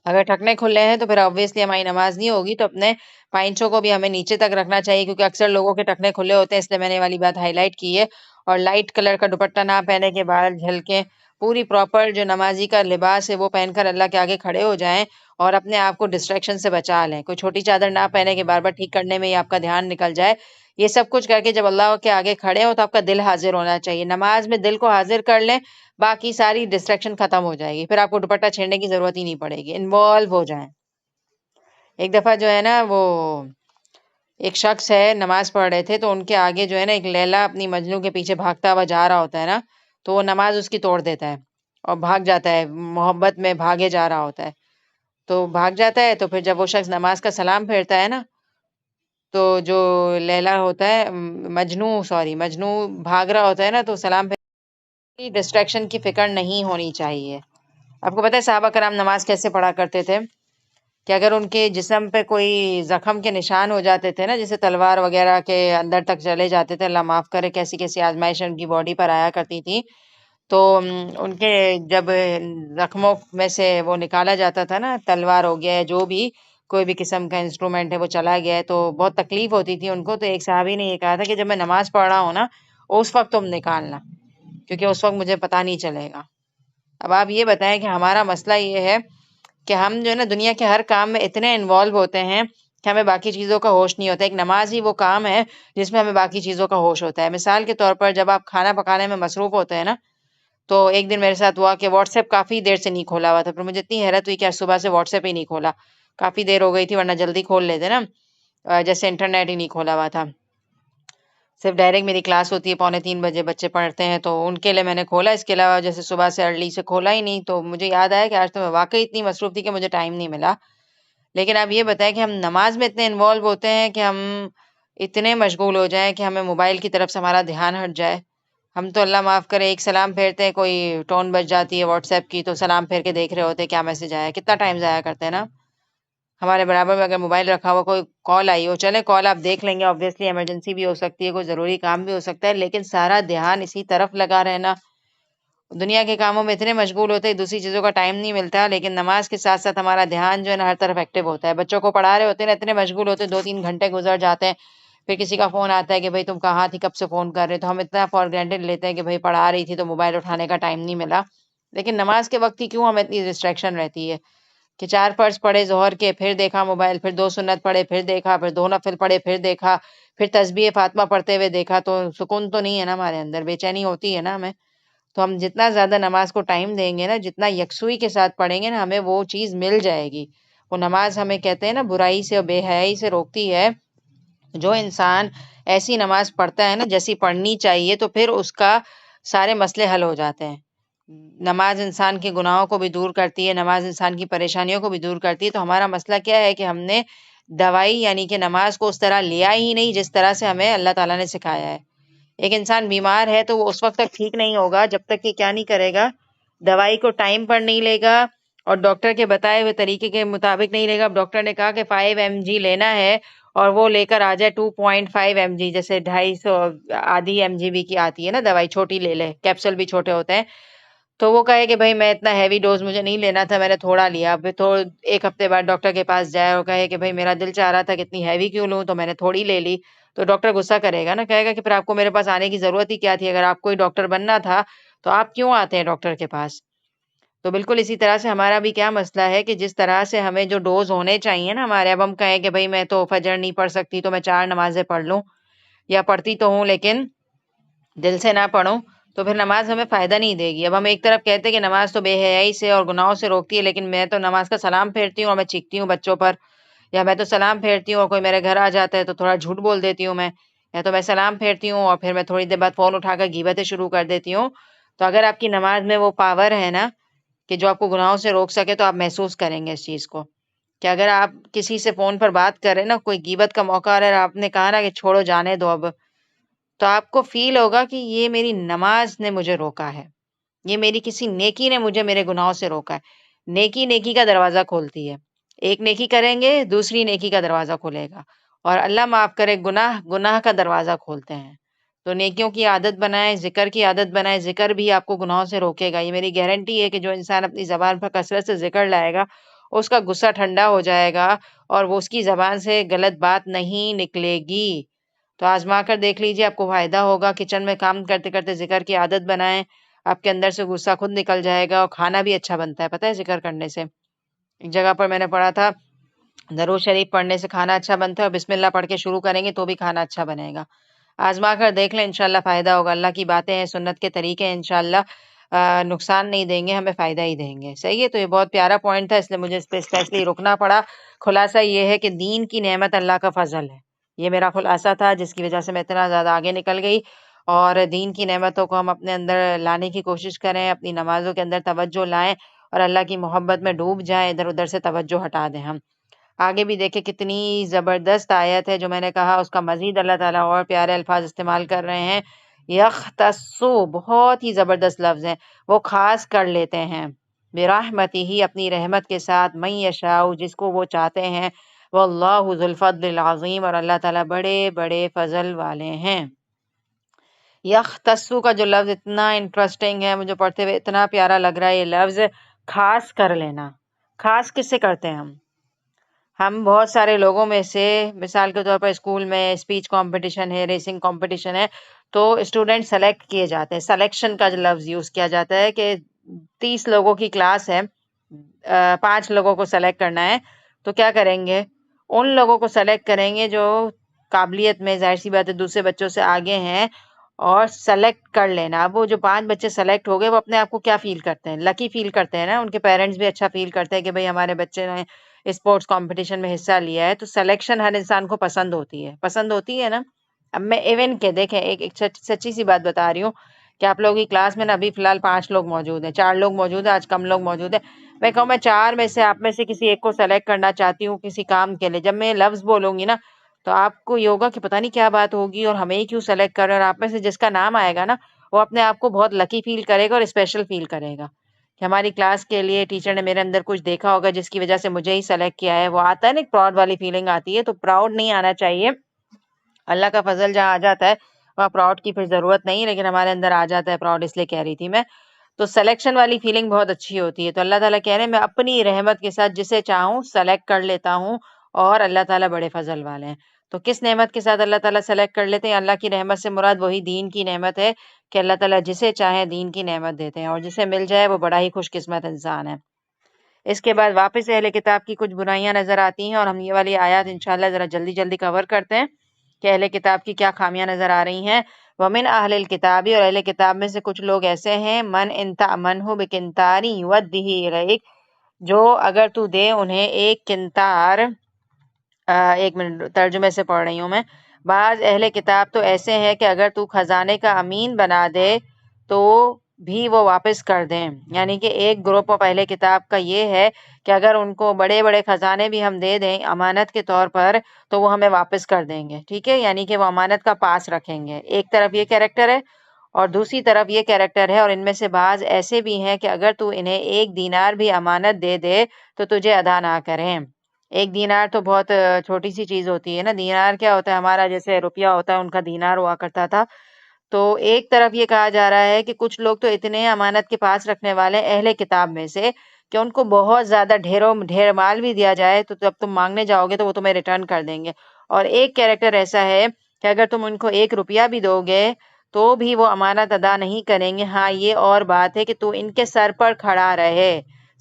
[SPEAKER 1] اگر ٹخنے کھلے ہیں تو پھر obviously ہماری نماز نہیں ہوگی، تو اپنے پائنچوں کو بھی ہمیں نیچے تک رکھنا چاہیے، کیونکہ اکثر لوگوں کے ٹخنے کھلے ہوتے ہیں، اس لیے میں نے یہ والی بات ہائی لائٹ کی ہے۔ اور لائٹ کلر کا دوپٹہ نہ پہنے کے بال جھلکیں، پوری پراپر جو نمازی کا لباس ہے وہ پہن کر اللہ کے آگے کھڑے ہو جائیں اور اپنے آپ کو ڈسٹریکشن سے بچا لیں۔ کوئی چھوٹی چادر نہ پہنے کے بار بار ٹھیک کرنے میں ہی آپ کا دھیان نکل جائے۔ یہ سب کچھ کر کے جب اللہ کے آگے کھڑے ہو تو آپ کا دل حاضر ہونا چاہیے۔ نماز میں دل کو حاضر کر لیں، باقی ساری ڈسٹریکشن ختم ہو جائے گی، پھر آپ کو دوپٹہ چھیڑنے کی ضرورت ہی نہیں پڑے گی، انوالو ہو جائیں۔ ایک دفعہ جو ہے نا وہ ایک شخص ہے نماز پڑھ رہے تھے، تو ان کے آگے جو ہے نا ایک لیلا اپنی مجنو کے پیچھے بھاگتا ہوا جا رہا ہوتا ہے نا، تو وہ نماز اس کی توڑ دیتا ہے اور بھاگ جاتا ہے، محبت میں بھاگے جا رہا ہوتا ہے، تو بھاگ جاتا ہے۔ تو پھر جب وہ شخص نماز کا سلام پھیرتا ہے نا، تو جو لیلا ہوتا ہے مجنو بھاگ رہا ہوتا ہے نا، تو سلام پھیر ڈسٹریکشن کی فکر نہیں ہونی چاہیے۔ آپ کو پتہ ہے صحابہ کرام نماز کیسے پڑھا کرتے تھے؟ کہ اگر ان کے جسم پہ کوئی زخم کے نشان ہو جاتے تھے نا، جیسے تلوار وغیرہ کے اندر تک چلے جاتے تھے، اللہ معاف کرے کیسی کیسی آزمائش ان کی باڈی پر آیا کرتی تھی، تو ان کے جب زخموں میں سے وہ نکالا جاتا تھا نا، تلوار ہو گیا ہے جو بھی کوئی بھی قسم کا انسٹرومنٹ ہے وہ چلا گیا ہے، تو بہت تکلیف ہوتی تھی ان کو۔ تو ایک صحابی نے یہ کہا تھا کہ جب میں نماز پڑھ رہا ہوں نا، اس وقت تم نکالنا، کیونکہ اس وقت مجھے پتہ نہیں چلے گا۔ اب آپ یہ بتائیں کہ ہمارا مسئلہ یہ ہے کہ ہم جو ہے نا دنیا کے ہر کام میں اتنے انوالو ہوتے ہیں کہ ہمیں باقی چیزوں کا ہوش نہیں ہوتا۔ ایک نماز ہی وہ کام ہے جس میں ہمیں باقی چیزوں کا ہوش ہوتا ہے۔ مثال کے طور پر جب آپ کھانا پکانے میں مصروف ہوتے ہیں نا، تو ایک دن میرے ساتھ ہوا کہ واٹس ایپ کافی دیر سے نہیں کھولا ہوا تھا، پھر مجھے اتنی حیرت ہوئی کہ آج صبح سے واٹس ایپ ہی نہیں کھولا، کافی دیر ہو گئی تھی ورنہ جلدی کھول لیتے نا۔ جیسے انٹرنیٹ ہی نہیں کھولا ہوا تھا، صرف ڈائریکٹ میری کلاس ہوتی ہے 2:45 بجے، بچے پڑھتے ہیں تو ان کے لیے میں نے کھولا، اس کے علاوہ جیسے صبح سے ارلی سے کھولا ہی نہیں۔ تو مجھے یاد آیا کہ آج تو میں واقعی اتنی مصروف تھی کہ مجھے ٹائم نہیں ملا۔ لیکن آپ یہ بتائیں کہ ہم نماز میں اتنے انوالو ہوتے ہیں کہ ہم اتنے مشغول ہو جائیں کہ ہمیں موبائل کی طرف سے ہمارا دھیان ہٹ جائے۔ ہم تو اللہ معاف کرے ایک سلام پھیرتے ہیں، کوئی ٹون بج جاتی ہے واٹس ایپ کی تو سلام پھیر کے دیکھ رہے ہوتے ہیں کیا میسج آیا ہے، کتنا ٹائم ضائع کرتے ہیں نا۔ ہمارے برابر میں اگر موبائل رکھا ہوا کوئی کال آئی ہو، چلے کال آپ دیکھ لیں گے، آبویسلی ایمرجنسی بھی ہو سکتی ہے، کوئی ضروری کام بھی ہو سکتا ہے، لیکن سارا دھیان اسی طرف لگا رہنا، دنیا کے کاموں میں اتنے مشغول ہوتے ہیں دوسری چیزوں کا ٹائم نہیں ملتا، لیکن نماز کے ساتھ ساتھ ہمارا دھیان جو ہے نا ہر طرف ایکٹیو ہوتا ہے۔ بچوں کو پڑھا رہے ہوتے ہیں نا، اتنے مشغول ہوتے ہیں 2-3 گھنٹے گزر جاتے ہیں، پھر کسی کا فون آتا ہے کہ بھائی تم کہاں تھی، کب سے فون کر رہے، تو ہم اتنا فار گرانٹیڈ لیتے ہیں کہ بھائی پڑھا رہی تھی تو موبائل اٹھانے کا ٹائم نہیں ملا۔ لیکن نماز کے وقت ہی کیوں ہمیں اتنی ڈسٹریکشن رہتی ہے کہ 4 فرض پڑھے ظہر کے، پھر دیکھا موبائل، پھر 2 سنت پڑھے، پھر دیکھا، پھر 2 نفل پڑھے، پھر دیکھا، پھر تسبیح فاطمہ پڑھتے ہوئے دیکھا، تو سکون تو نہیں ہے نا ہمارے اندر، بے چینی ہوتی ہے نا ہمیں۔ تو ہم جتنا زیادہ نماز کو ٹائم دیں گے نا، جتنا یکسوئی کے ساتھ پڑھیں گے نا، ہمیں وہ چیز مل جائے گی۔ وہ نماز ہمیں کہتے ہیں نا برائی سے اور بے حیائی سے روکتی ہے۔ جو انسان ایسی نماز پڑھتا ہے نا جیسی پڑھنی چاہیے، تو پھر اس کا سارے مسئلے حل ہو جاتے ہیں۔ نماز انسان کے گناہوں کو بھی دور کرتی ہے، نماز انسان کی پریشانیوں کو بھی دور کرتی ہے۔ تو ہمارا مسئلہ کیا ہے کہ ہم نے دوائی یعنی کہ نماز کو اس طرح لیا ہی نہیں جس طرح سے ہمیں اللہ تعالیٰ نے سکھایا ہے۔ ایک انسان بیمار ہے تو وہ اس وقت تک ٹھیک نہیں ہوگا جب تک کہ کیا نہیں کرے گا، دوائی کو ٹائم پر نہیں لے گا اور ڈاکٹر کے بتائے ہوئے طریقے کے مطابق نہیں لے گا۔ اب ڈاکٹر نے کہا کہ 5 mg لینا ہے اور وہ لے کر آ جائے 2.5 mg، جیسے 250 آدھی mg کی آتی ہے نا دوائی، چھوٹی لے لے، کیپسول بھی چھوٹے ہوتے ہیں، تو وہ کہے کہ بھائی میں اتنا ہیوی ڈوز مجھے نہیں لینا تھا، میں نے تھوڑا لیا۔ پھر تو 1 ہفتے بعد ڈاکٹر کے پاس جائے اور کہے کہ بھائی میرا دل چاہ رہا تھا کہ اتنی ہیوی کیوں لوں، تو میں نے تھوڑی لے لی، تو ڈاکٹر غصہ کرے گا نا، کہے گا کہ پھر آپ کو میرے پاس آنے کی ضرورت ہی کیا تھی، اگر آپ کو ہی ڈاکٹر بننا تھا تو آپ کیوں آتے ہیں ڈاکٹر کے پاس۔ تو بالکل اسی طرح سے ہمارا بھی کیا مسئلہ ہے کہ جس طرح سے ہمیں جو ڈوز ہونے چاہیے نا ہمارے، اب ہم کہیں کہ بھائی میں تو فجر نہیں پڑھ سکتی تو میں 4 نمازیں پڑھ لوں، یا پڑھتی تو ہوں لیکن دل سے نہ پڑھوں، تو پھر نماز ہمیں فائدہ نہیں دے گی۔ اب ہم ایک طرف کہتے ہیں کہ نماز تو بے حیائی سے اور گناہوں سے روکتی ہے، لیکن میں تو نماز کا سلام پھیرتی ہوں اور میں چیختی ہوں بچوں پر، یا میں تو سلام پھیرتی ہوں اور کوئی میرے گھر آ جاتا ہے تو تھوڑا جھوٹ بول دیتی ہوں میں، یا تو میں سلام پھیرتی ہوں اور پھر میں تھوڑی دیر بعد فون اٹھا کر غیبتیں شروع کر دیتی ہوں۔ تو اگر آپ کی نماز میں وہ پاور ہے نا کہ جو آپ کو گناہوں سے روک سکے، تو آپ محسوس کریں گے اس چیز کو، کہ اگر آپ کسی سے فون پر بات کر رہے ہیں نا، کوئی غیبت کا موقع آ رہا ہے اور آپ نے کہا نا کہ چھوڑو جانے دو اب، تو آپ کو فیل ہوگا کہ یہ میری نماز نے مجھے روکا ہے، یہ میری کسی نیکی نے مجھے میرے گناہوں سے روکا ہے۔ نیکی نیکی کا دروازہ کھولتی ہے، ایک نیکی کریں گے دوسری نیکی کا دروازہ کھلے گا، اور اللہ معاف کرے گناہ گناہ کا دروازہ کھولتے ہیں۔ تو نیکیوں کی عادت بنائیں، ذکر کی عادت بنائیں، ذکر بھی آپ کو گناہوں سے روکے گا۔ یہ میری گارنٹی ہے کہ جو انسان اپنی زبان پر کثرت سے ذکر لائے گا، اس کا غصہ ٹھنڈا ہو جائے گا اور وہ اس کی زبان سے غلط بات نہیں نکلے گی۔ تو آزما کر دیکھ لیجیے، آپ کو فائدہ ہوگا۔ کچن میں کام کرتے کرتے ذکر کی عادت بنائیں، آپ کے اندر سے غصہ خود نکل جائے گا، اور کھانا بھی اچھا بنتا ہے پتہ ہے ذکر کرنے سے۔ ایک جگہ پر میں نے پڑھا تھا درود شریف پڑھنے سے کھانا اچھا بنتا ہے، اور بسم اللہ پڑھ کے شروع کریں گے تو بھی کھانا اچھا بنے گا۔ آزما کر دیکھ لیں، انشاءاللہ فائدہ ہوگا۔ اللہ کی باتیں ہیں، سنت کے طریقے ہیں، انشاءاللہ نقصان نہیں دیں گے، ہمیں فائدہ ہی دیں گے۔ صحیح ہے، تو یہ بہت پیارا پوائنٹ تھا، اس لیے مجھے اس پہ اسپیشلی رکنا پڑا۔ خلاصہ یہ ہے کہ دین کی نعمت اللہ کا فضل ہے، یہ میرا خلاصہ تھا جس کی وجہ سے میں اتنا زیادہ آگے نکل گئی۔ اور دین کی نعمتوں کو ہم اپنے اندر لانے کی کوشش کریں، اپنی نمازوں کے اندر توجہ لائیں اور اللہ کی محبت میں ڈوب جائیں، ادھر ادھر سے توجہ ہٹا دیں ہم۔ آگے بھی دیکھیں کتنی زبردست آیت ہے جو میں نے کہا، اس کا مزید اللہ تعالیٰ اور پیارے الفاظ استعمال کر رہے ہیں۔ یختصو، بہت ہی زبردست لفظ ہیں، وہ خاص کر لیتے ہیں، برحمتہ، اپنی رحمت کے ساتھ، من یشاء، جس کو وہ چاہتے ہیں، واللہ ذو الفضل العظیم، اور اللہ تعالیٰ بڑے بڑے فضل والے ہیں۔ یختصو کا جو لفظ اتنا انٹرسٹنگ ہے، مجھے پڑھتے ہوئے اتنا پیارا لگ رہا ہے یہ لفظ، خاص کر لینا۔ خاص کس سے کرتے ہیں ہم بہت سارے لوگوں میں سے، مثال کے طور پر اسکول میں اسپیچ کمپٹیشن ہے، ریسنگ کمپٹیشن ہے، تو اسٹوڈنٹ سلیکٹ کیے جاتے ہیں، سلیکشن کا جو لفظ یوز کیا جاتا ہے کہ 30 لوگوں کی کلاس ہے، 5 لوگوں کو سلیکٹ کرنا ہے، تو کیا کریں گے، ان لوگوں کو سلیکٹ کریں گے جو قابلیت میں ظاہر سی بات ہے دوسرے بچوں سے آگے ہیں، اور سلیکٹ کر لینا۔ اب وہ جو 5 بچے سلیکٹ ہو گئے، وہ اپنے آپ کو کیا فیل کرتے ہیں، لکی فیل کرتے ہیں نا، ان کے پیرنٹس بھی اچھا فیل کرتے ہیں کہ بھئی ہمارے بچے نے اسپورٹس کمپٹیشن میں حصہ لیا ہے، تو سلیکشن ہر انسان کو پسند ہوتی ہے نا۔ اب میں ایون کے دیکھیں ایک سچی سی بات بتا رہی ہوں کہ آپ لوگوں کی کلاس میں نا ابھی فی الحال 5 لوگ موجود ہیں، 4 لوگ موجود ہیں، آج کم لوگ موجود ہیں۔ میں کہوں میں 4 میں سے آپ میں سے کسی ایک کو سلیکٹ کرنا چاہتی ہوں کسی کام کے لیے، جب میں یہ لفظ بولوں گی نا تو آپ کو یہ ہوگا کہ پتہ نہیں کیا بات ہوگی اور ہمیں ہی کیوں سلیکٹ کر رہے ہیں، اور آپ میں سے جس کا نام آئے گا نا وہ اپنے آپ کو بہت لکی فیل کرے گا اور اسپیشل فیل کرے گا کہ ہماری کلاس کے لیے ٹیچر نے میرے اندر کچھ دیکھا ہوگا جس کی وجہ سے مجھے ہی سلیکٹ کیا ہے۔ وہ آتا ہے نا ایک پراؤڈ والی فیلنگ آتی ہے، تو پراؤڈ نہیں آنا چاہیے۔ اللہ کا فضل جہاں آ جاتا ہے وہاں پراؤڈ کی پھر ضرورت نہیں، لیکن ہمارے اندر آ جاتا ہے پراؤڈ، اس لیے کہہ رہی تھی میں۔ تو سلیکشن والی فیلنگ بہت اچھی ہوتی ہے، تو اللہ تعالیٰ کہہ رہے ہیں میں اپنی رحمت کے ساتھ جسے چاہوں سلیکٹ کر لیتا ہوں، اور اللہ تعالیٰ بڑے فضل والے ہیں۔ تو کس نعمت کے ساتھ اللہ تعالیٰ سلیکٹ کر لیتے ہیں؟ اللہ کی رحمت سے مراد وہی دین کی نعمت ہے کہ اللہ تعالیٰ جسے چاہے دین کی نعمت دیتے ہیں، اور جسے مل جائے وہ بڑا ہی خوش قسمت انسان ہے۔ اس کے بعد واپس اہل کتاب کی کچھ برائیاں نظر آتی ہیں، اور ہم یہ والی آیات انشاءاللہ ذرا جلدی جلدی کور کرتے ہیں کہ اہل کتاب کی کیا خامیاں نظر آ رہی ہیں۔ ومن اہل الکتاب، اور اہل کتاب میں سے کچھ لوگ ایسے ہیں من ان تأمنہ بقنطار یودہ الیک، جو اگر تو دے انہیں ایک قنطار، ایک منٹ ترجمے سے پڑھ رہی ہوں میں۔ بعض اہل کتاب تو ایسے ہیں کہ اگر تو خزانے کا امین بنا دے تو بھی وہ واپس کر دیں، یعنی کہ ایک گروپ آف اہل کتاب کا یہ ہے کہ اگر ان کو بڑے بڑے خزانے بھی ہم دے دیں امانت کے طور پر تو وہ ہمیں واپس کر دیں گے، ٹھیک ہے، یعنی کہ وہ امانت کا پاس رکھیں گے۔ ایک طرف یہ کیریکٹر ہے اور دوسری طرف یہ کیریکٹر ہے، اور ان میں سے بعض ایسے بھی ہیں کہ اگر تو انہیں 1 دینار بھی امانت دے دے تو تجھے ادا نہ کریں۔ 1 دینار تو بہت چھوٹی سی چیز ہوتی ہے نا، دینار کیا ہوتا ہے؟ ہمارا جیسے روپیہ ہوتا ہے ان کا دینار ہوا کرتا تھا۔ تو ایک طرف یہ کہا جا رہا ہے کہ کچھ لوگ تو اتنے امانت کے پاس رکھنے والے اہل کتاب میں سے کہ ان کو بہت زیادہ ڈھیر مال بھی دیا جائے تو جب تم مانگنے جاؤ گے تو وہ تمہیں ریٹرن کر دیں گے، اور ایک کیریکٹر ایسا ہے کہ اگر تم ان کو 1 روپیہ بھی دو گے تو بھی وہ امانت ادا نہیں کریں گے۔ ہاں یہ اور بات ہے کہ تو ان کے سر پر کھڑا رہے،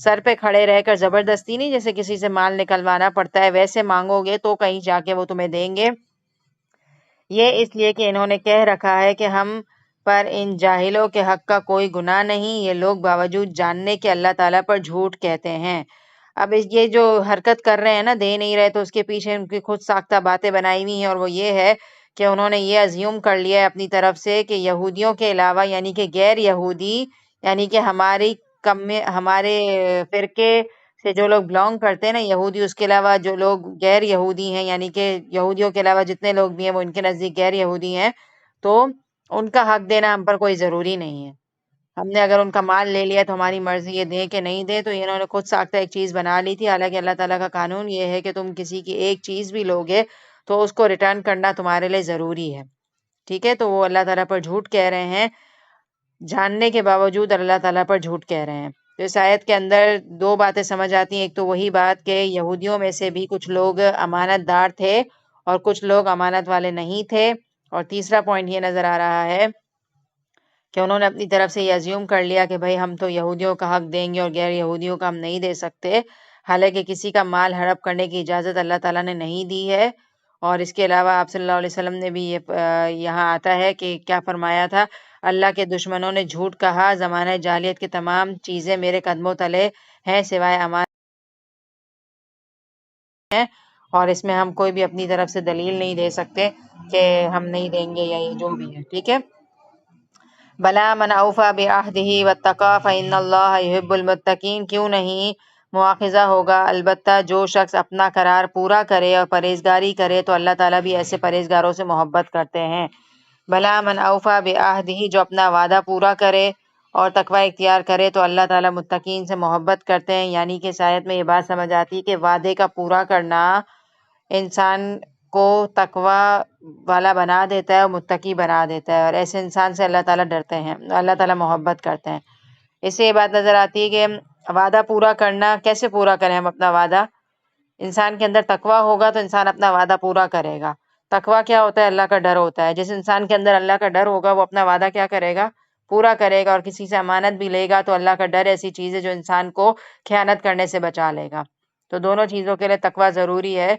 [SPEAKER 1] سر پہ کھڑے رہ کر زبردستی نہیں، جیسے کسی سے مال نکلوانا پڑتا ہے ویسے مانگو گے تو کہیں جا کے وہ تمہیں دیں گے۔ یہ اس لیے کہ انہوں نے کہہ رکھا ہے کہ ہم پر ان جاہلوں کے حق کا کوئی گناہ نہیں، یہ لوگ باوجود جاننے کے اللہ تعالیٰ پر جھوٹ کہتے ہیں۔ اب یہ جو حرکت کر رہے ہیں نا، دے نہیں رہے، تو اس کے پیچھے ان کی خود ساختہ باتیں بنائی ہوئی ہیں، اور وہ یہ ہے کہ انہوں نے یہ ازیوم کر لیا ہے اپنی طرف سے کہ یہودیوں کے علاوہ یعنی کہ غیر یہودی، یعنی کہ ہمارے فرقے سے جو لوگ بلانگ کرتے ہیں نا یہودی، اس کے علاوہ جو لوگ غیر یہودی ہیں، یعنی کہ یہودیوں کے علاوہ جتنے لوگ بھی ہیں وہ ان کے نزدیک غیر یہودی ہیں، تو ان کا حق دینا ہم پر کوئی ضروری نہیں ہے۔ ہم نے اگر ان کا مال لے لیا تو ہماری مرضی یہ دیں کہ نہیں دیں، تو انہوں نے خود ساختہ ایک چیز بنا لی تھی۔ حالانکہ اللہ تعالیٰ کا قانون یہ ہے کہ تم کسی کی ایک چیز بھی لوگے تو اس کو ریٹرن کرنا تمہارے لیے ضروری ہے، ٹھیک ہے۔ تو وہ اللہ تعالیٰ پر جھوٹ کہہ رہے ہیں، جاننے کے باوجود اللہ تعالیٰ پر جھوٹ کہہ رہے ہیں۔ تو اس آیت کے اندر 2 باتیں سمجھ آتی ہیں، ایک تو وہی بات کہ یہودیوں میں سے بھی کچھ لوگ امانت دار تھے اور کچھ لوگ امانت والے نہیں تھے، اور تیسرا پوائنٹ یہ نظر آ رہا ہے کہ انہوں نے اپنی طرف سے یہ ازیوم کر لیا کہ بھائی ہم تو یہودیوں کا حق دیں گے اور غیر یہودیوں کا ہم نہیں دے سکتے، حالانکہ کسی کا مال ہڑپ کرنے کی اجازت اللہ تعالیٰ نے نہیں دی ہے۔ اور اس کے علاوہ آپ صلی اللہ علیہ وسلم نے بھی یہاں آتا ہے کہ کیا فرمایا تھا، اللہ کے دشمنوں نے جھوٹ کہا، زمانہ جاہلیت کی تمام چیزیں میرے قدموں تلے ہیں سوائے امانت ہیں، اور اس میں ہم کوئی بھی اپنی طرف سے دلیل نہیں دے سکتے کہ ہم نہیں دیں گے یا یہ جو بھی ہے، ٹھیک ہے۔ بلا من اوفا بعہدہ واتقی فإن اللہ یحب المتقین، کیوں نہیں مواخذہ ہوگا، البتہ جو شخص اپنا قرار پورا کرے اور پرہیزگاری کرے تو اللہ تعالیٰ بھی ایسے پرہیزگاروں سے محبت کرتے ہیں۔ بلا من اوفا بعہدہ، جو اپنا وعدہ پورا کرے اور تقوی اختیار کرے تو اللہ تعالیٰ متقین سے محبت کرتے ہیں، یعنی کہ اس آیت میں یہ بات سمجھ آتی ہے کہ وعدے کا پورا کرنا انسان کو تقوی والا بنا دیتا ہے اور متقی بنا دیتا ہے، اور ایسے انسان سے اللہ تعالیٰ ڈرتے ہیں، اللہ تعالیٰ محبت کرتے ہیں۔ اس سے یہ بات نظر آتی ہے کہ وعدہ پورا کرنا، کیسے پورا کریں ہم اپنا وعدہ؟ انسان کے اندر تقوی ہوگا تو انسان اپنا وعدہ پورا کرے گا۔ تقوی کیا ہوتا ہے؟ اللہ کا ڈر ہوتا ہے۔ جس انسان کے اندر اللہ کا ڈر ہوگا وہ اپنا وعدہ کیا کرے گا؟ پورا کرے گا، اور کسی سے امانت بھی لے گا تو اللہ کا ڈر ایسی چیز ہے جو انسان کو خیانت کرنے سے بچا لے گا۔ تو دونوں چیزوں کے لیے تقوی ضروری ہے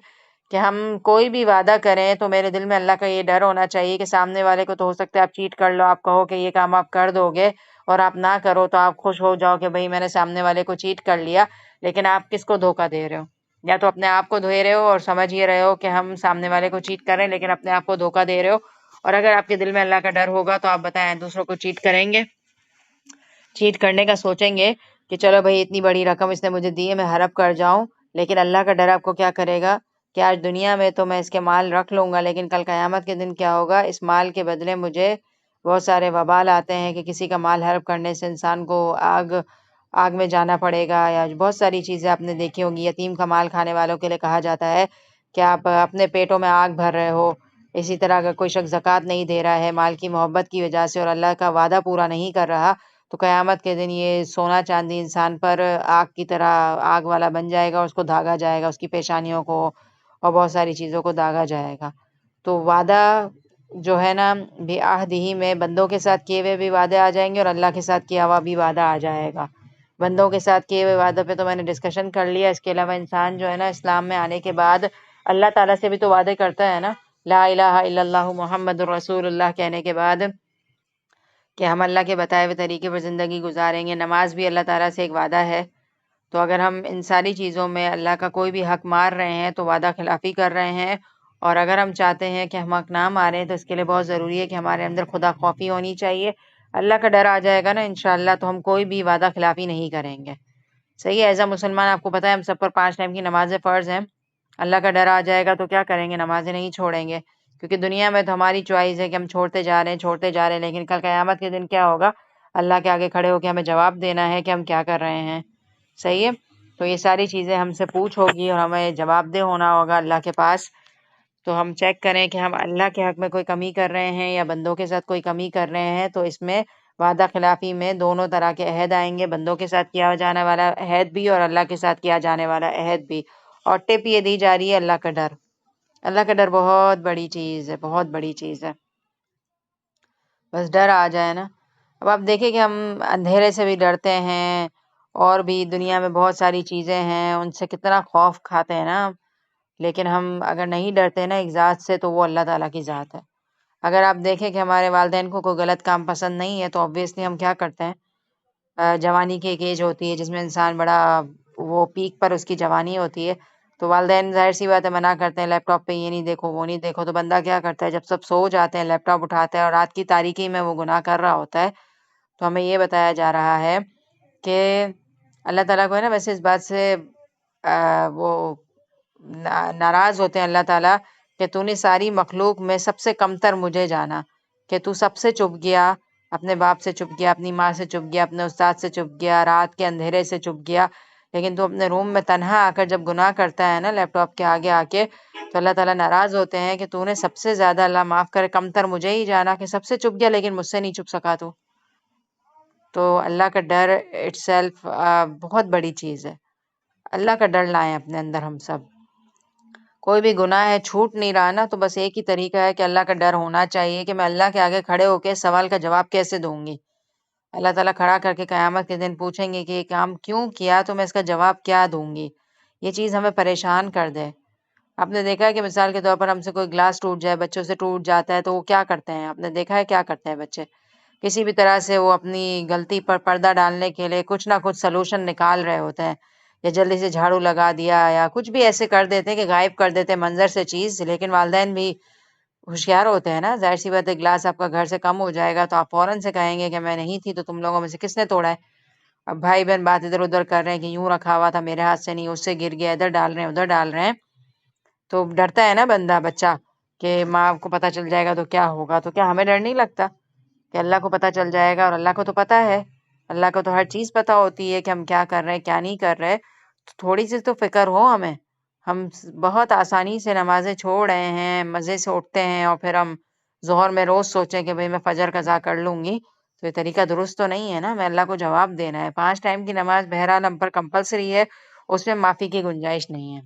[SPEAKER 1] کہ ہم کوئی بھی وعدہ کریں تو میرے دل میں اللہ کا یہ ڈر ہونا چاہیے کہ سامنے والے کو تو ہو سکتا ہے آپ چیٹ کر لو، آپ کہو کہ یہ کام آپ کر دو گے اور آپ نہ کرو تو آپ خوش ہو جاؤ کہ بھئی میں نے سامنے والے کو چیٹ کر لیا، لیکن آپ کس کو دھوکہ دے رہے ہو؟ یا تو اپنے آپ کو دھوئے رہے ہو اور سمجھ یہ رہے ہو کہ ہم سامنے والے کو چیٹ کر رہے ہیں، لیکن اپنے آپ کو دھوکہ دے رہے ہو. اور اگر آپ کے دل میں اللہ کا ڈر ہوگا تو آپ بتائیں دوسروں کو چیٹ کریں گے؟ چیٹ کرنے کا سوچیں گے کہ چلو بھائی اتنی بڑی رقم اس نے مجھے دی ہے، میں ہڑپ کر جاؤں. لیکن اللہ کا ڈر آپ کو کیا کرے گا کہ آج دنیا میں تو میں اس کے مال رکھ لوں گا، لیکن کل قیامت کے دن کیا ہوگا، اس مال کے بدلے مجھے بہت سارے وبال آتے ہیں کہ کسی کا مال ہڑپ کرنے سے انسان کو آگ میں جانا پڑے گا، یا بہت ساری چیزیں آپ نے دیکھی ہوں گی. یتیم کا مال کھانے والوں کے لیے کہا جاتا ہے کہ آپ اپنے پیٹوں میں آگ بھر رہے ہو. اسی طرح اگر کوئی شخص زکوٰۃ نہیں دے رہا ہے مال کی محبت کی وجہ سے اور اللہ کا وعدہ پورا نہیں کر رہا، تو قیامت کے دن یہ سونا چاندی انسان پر آگ کی طرح آگ والا بن جائے گا، اس کو داغا جائے گا، اس کی پیشانیوں کو اور بہت ساری چیزوں کو داغا جائے گا. تو وعدہ جو ہے نا بعہدہ میں بندوں کے ساتھ کیے ہوئے بھی وعدے آ جائیں گے اور اللہ کے ساتھ کیا ہوا بھی وعدہ آ جائے گا. بندوں کے ساتھ کیے ہوئے وعدے پہ تو میں نے ڈسکشن کر لیا. اس کے علاوہ انسان جو ہے نا اسلام میں آنے کے بعد اللہ تعالیٰ سے بھی تو وعدے کرتا ہے نا، لا الہ الا اللہ محمد الرسول اللہ کہنے کے بعد کہ ہم اللہ کے بتائے ہوئے طریقے پر زندگی گزاریں گے. نماز بھی اللہ تعالیٰ سے ایک وعدہ ہے. تو اگر ہم ان ساری چیزوں میں اللہ کا کوئی بھی حق مار رہے ہیں تو وعدہ خلافی کر رہے ہیں. اور اگر ہم چاہتے ہیں کہ ہم حق نہ ماریں تو اس کے لیے بہت ضروری ہے کہ ہمارے اندر خدا خوفی ہونی چاہیے. اللہ کا ڈر آ جائے گا نا انشاءاللہ تو ہم کوئی بھی وعدہ خلافی نہیں کریں گے. صحیح ہے. ایز اے مسلمان آپ کو پتہ ہے ہم سب پر 5 ٹائم کی نمازیں فرض ہیں. اللہ کا ڈر آ جائے گا تو کیا کریں گے؟ نمازیں نہیں چھوڑیں گے. کیونکہ دنیا میں تو ہماری چوائس ہے کہ ہم چھوڑتے جا رہے ہیں، لیکن کل قیامت کے دن کیا ہوگا؟ اللہ کے آگے کھڑے ہو کے ہمیں جواب دینا ہے کہ ہم کیا کر رہے ہیں. صحیح ہے. تو یہ ساری چیزیں ہم سے پوچھ ہوگی اور ہمیں جواب دہ ہونا ہوگا اللہ کے پاس. تو ہم چیک کریں کہ ہم اللہ کے حق میں کوئی کمی کر رہے ہیں یا بندوں کے ساتھ کوئی کمی کر رہے ہیں. تو اس میں وعدہ خلافی میں دونوں طرح کے عہد آئیں گے، بندوں کے ساتھ کیا جانے والا عہد بھی اور اللہ کے ساتھ کیا جانے والا عہد بھی. اور ٹپ یہ دی جا رہی ہے اللہ کا ڈر. اللہ کا ڈر بہت بڑی چیز ہے، بہت بڑی چیز ہے. بس ڈر آ جائے نا. اب آپ دیکھیں کہ ہم اندھیرے سے بھی ڈرتے ہیں اور بھی دنیا میں بہت ساری چیزیں ہیں ان سے کتنا خوف کھاتے ہیں نا. لیکن ہم اگر نہیں ڈرتے نا ایک ذات سے تو وہ اللہ تعالیٰ کی ذات ہے. اگر آپ دیکھیں کہ ہمارے والدین کو کوئی غلط کام پسند نہیں ہے تو obviously ہم کیا کرتے ہیں، جوانی کی ایک ایج ہوتی ہے جس میں انسان بڑا وہ پیک پر اس کی جوانی ہوتی ہے. تو والدین ظاہر سی بات ہے منع کرتے ہیں لیپ ٹاپ پہ یہ نہیں دیکھو وہ نہیں دیکھو. تو بندہ کیا کرتا ہے جب سب سو جاتے ہیں لیپ ٹاپ اٹھاتا ہے اور رات کی تاریکی میں وہ گناہ کر رہا ہوتا ہے. تو ہمیں یہ بتایا جا رہا ہے کہ اللہ تعالیٰ کو ہے نا ویسے اس بات سے وہ ناراض ہوتے ہیں اللہ تعالیٰ کہ تو نے ساری مخلوق میں سب سے کمتر مجھے جانا، کہ تو سب سے چپ گیا، اپنے باپ سے چپ گیا، اپنی ماں سے چپ گیا، اپنے استاد سے چپ گیا، رات کے اندھیرے سے چپ گیا. لیکن تو اپنے روم میں تنہا آ کر جب گناہ کرتا ہے نا لیپ ٹاپ کے آگے آ کے، تو اللہ تعالیٰ ناراض ہوتے ہیں کہ تو نے سب سے زیادہ، اللہ معاف کرے، کمتر مجھے ہی جانا کہ سب سے چپ گیا لیکن مجھ سے نہیں چپ سکا تو. تو اللہ کا ڈر اٹ سیلف بہت بڑی چیز ہے. اللہ کا ڈر لائیں اپنے اندر ہم سب. کوئی بھی گناہ ہے چھوٹ نہیں رہا نا تو بس ایک ہی طریقہ ہے کہ اللہ کا ڈر ہونا چاہیے کہ میں اللہ کے آگے کھڑے ہو کے سوال کا جواب کیسے دوں گی. اللہ تعالیٰ کھڑا کر کے قیامت کے دن پوچھیں گے کہ یہ کام کیوں کیا تو میں اس کا جواب کیا دوں گی. یہ چیز ہمیں پریشان کر دے. آپ نے دیکھا ہے کہ مثال کے طور پر ہم سے کوئی گلاس ٹوٹ جائے، بچوں سے ٹوٹ جاتا ہے تو وہ کیا کرتے ہیں؟ آپ نے دیکھا ہے کیا کرتے ہیں بچے؟ کسی بھی طرح سے وہ اپنی غلطی پر پردہ ڈالنے کے لیے کچھ نہ کچھ سلوشن نکال رہے ہوتے ہیں، یا جلدی سے جھاڑو لگا دیا یا کچھ بھی ایسے کر دیتے ہیں کہ غائب کر دیتے ہیں منظر سے چیز. لیکن والدین بھی ہوشیار ہوتے ہیں نا. ظاہر سی بات ہے گلاس آپ کا گھر سے کم ہو جائے گا تو آپ فوراً سے کہیں گے کہ میں نہیں تھی تو تم لوگوں میں سے کس نے توڑا ہے. اب بھائی بہن بات ادھر ادھر کر رہے ہیں کہ یوں رکھا ہوا تھا میرے ہاتھ سے نہیں، اس سے گر گیا، ادھر ڈال رہے ہیں ادھر ڈال رہے ہیں. تو ڈرتا ہے نا بندہ بچہ کہ ماں کو پتہ چل جائے گا تو کیا ہوگا. تو کیا ہمیں ڈر نہیں لگتا کہ اللہ کو پتہ چل جائے گا؟ اور اللہ کو تو پتہ ہے، اللہ کو تو ہر چیز پتہ ہوتی ہے کہ ہم کیا کر رہے ہیں کیا نہیں کر رہے. تو تھوڑی سی تو فکر ہو ہمیں. ہم بہت آسانی سے نمازیں چھوڑ رہے ہیں، مزے سے اٹھتے ہیں اور پھر ہم ظہر میں روز سوچیں کہ بھئی میں فجر قضا کر لوں گی. تو یہ طریقہ درست تو نہیں ہے نا. میں اللہ کو جواب دینا ہے. 5 ٹائم کی نماز بہرحال ہم پر کمپلسری ہے، اس میں معافی کی گنجائش نہیں ہے.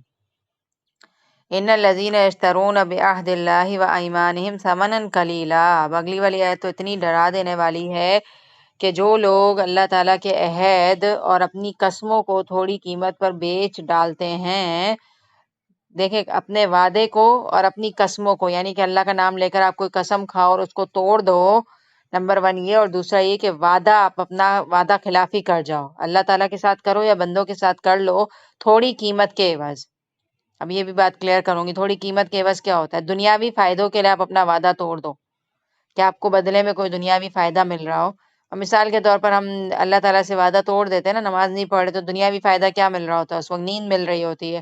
[SPEAKER 1] ان الذین یشترون بعہد اللہ وایمانہم ثمنا قلیلا. اب اگلی والی آیت تو اتنی ڈرا دینے والی ہے کہ جو لوگ اللہ تعالیٰ کے عہد اور اپنی قسموں کو تھوڑی قیمت پر بیچ ڈالتے ہیں، دیکھیں اپنے وعدے کو اور اپنی قسموں کو، یعنی کہ اللہ کا نام لے کر آپ کوئی قسم کھاؤ اور اس کو توڑ دو، نمبر 1 یہ. اور دوسرا یہ کہ وعدہ، آپ اپنا وعدہ خلافی کر جاؤ، اللہ تعالیٰ کے ساتھ کرو یا بندوں کے ساتھ کر لو تھوڑی قیمت کے عوض. اب یہ بھی بات کلیئر کروں گی، تھوڑی قیمت کے عوض کیا ہوتا ہے۔ دنیاوی فائدوں کے لیے آپ اپنا وعدہ توڑ دو کہ آپ کو بدلے میں کوئی دنیاوی فائدہ مل رہا ہو۔ اور مثال کے طور پر ہم اللہ تعالیٰ سے وعدہ توڑ دیتے ہیں نا، نماز نہیں پڑھ رہے، تو دنیاوی فائدہ کیا مل رہا ہوتا ہے؟ اس وقت نیند مل رہی ہوتی ہے۔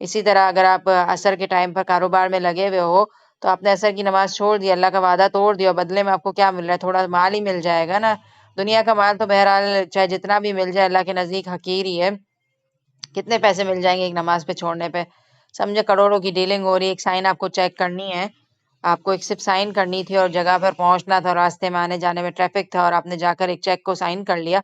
[SPEAKER 1] اسی طرح اگر آپ عصر کے ٹائم پر کاروبار میں لگے ہوئے ہو تو آپ نے عصر کی نماز چھوڑ دی، اللہ کا وعدہ توڑ دیا، بدلے میں آپ کو کیا مل رہا ہے؟ تھوڑا مال ہی مل جائے گا نا۔ دنیا کا مال تو بہرحال چاہے جتنا بھی مل جائے اللہ کے نزدیک حقیر ہی ہے۔ کتنے پیسے مل جائیں گے ایک نماز پہ چھوڑنے پہ؟ سمجھے کروڑوں کی ڈیلنگ ہو رہی ہے، ایک سائن آپ کو چیک کرنی ہے، آپ کو ایک صرف سائن کرنی تھی اور جگہ پر پہنچنا تھا، راستے میں آنے جانے میں ٹریفک تھا اور آپ نے جا کر ایک چیک کو سائن کر لیا،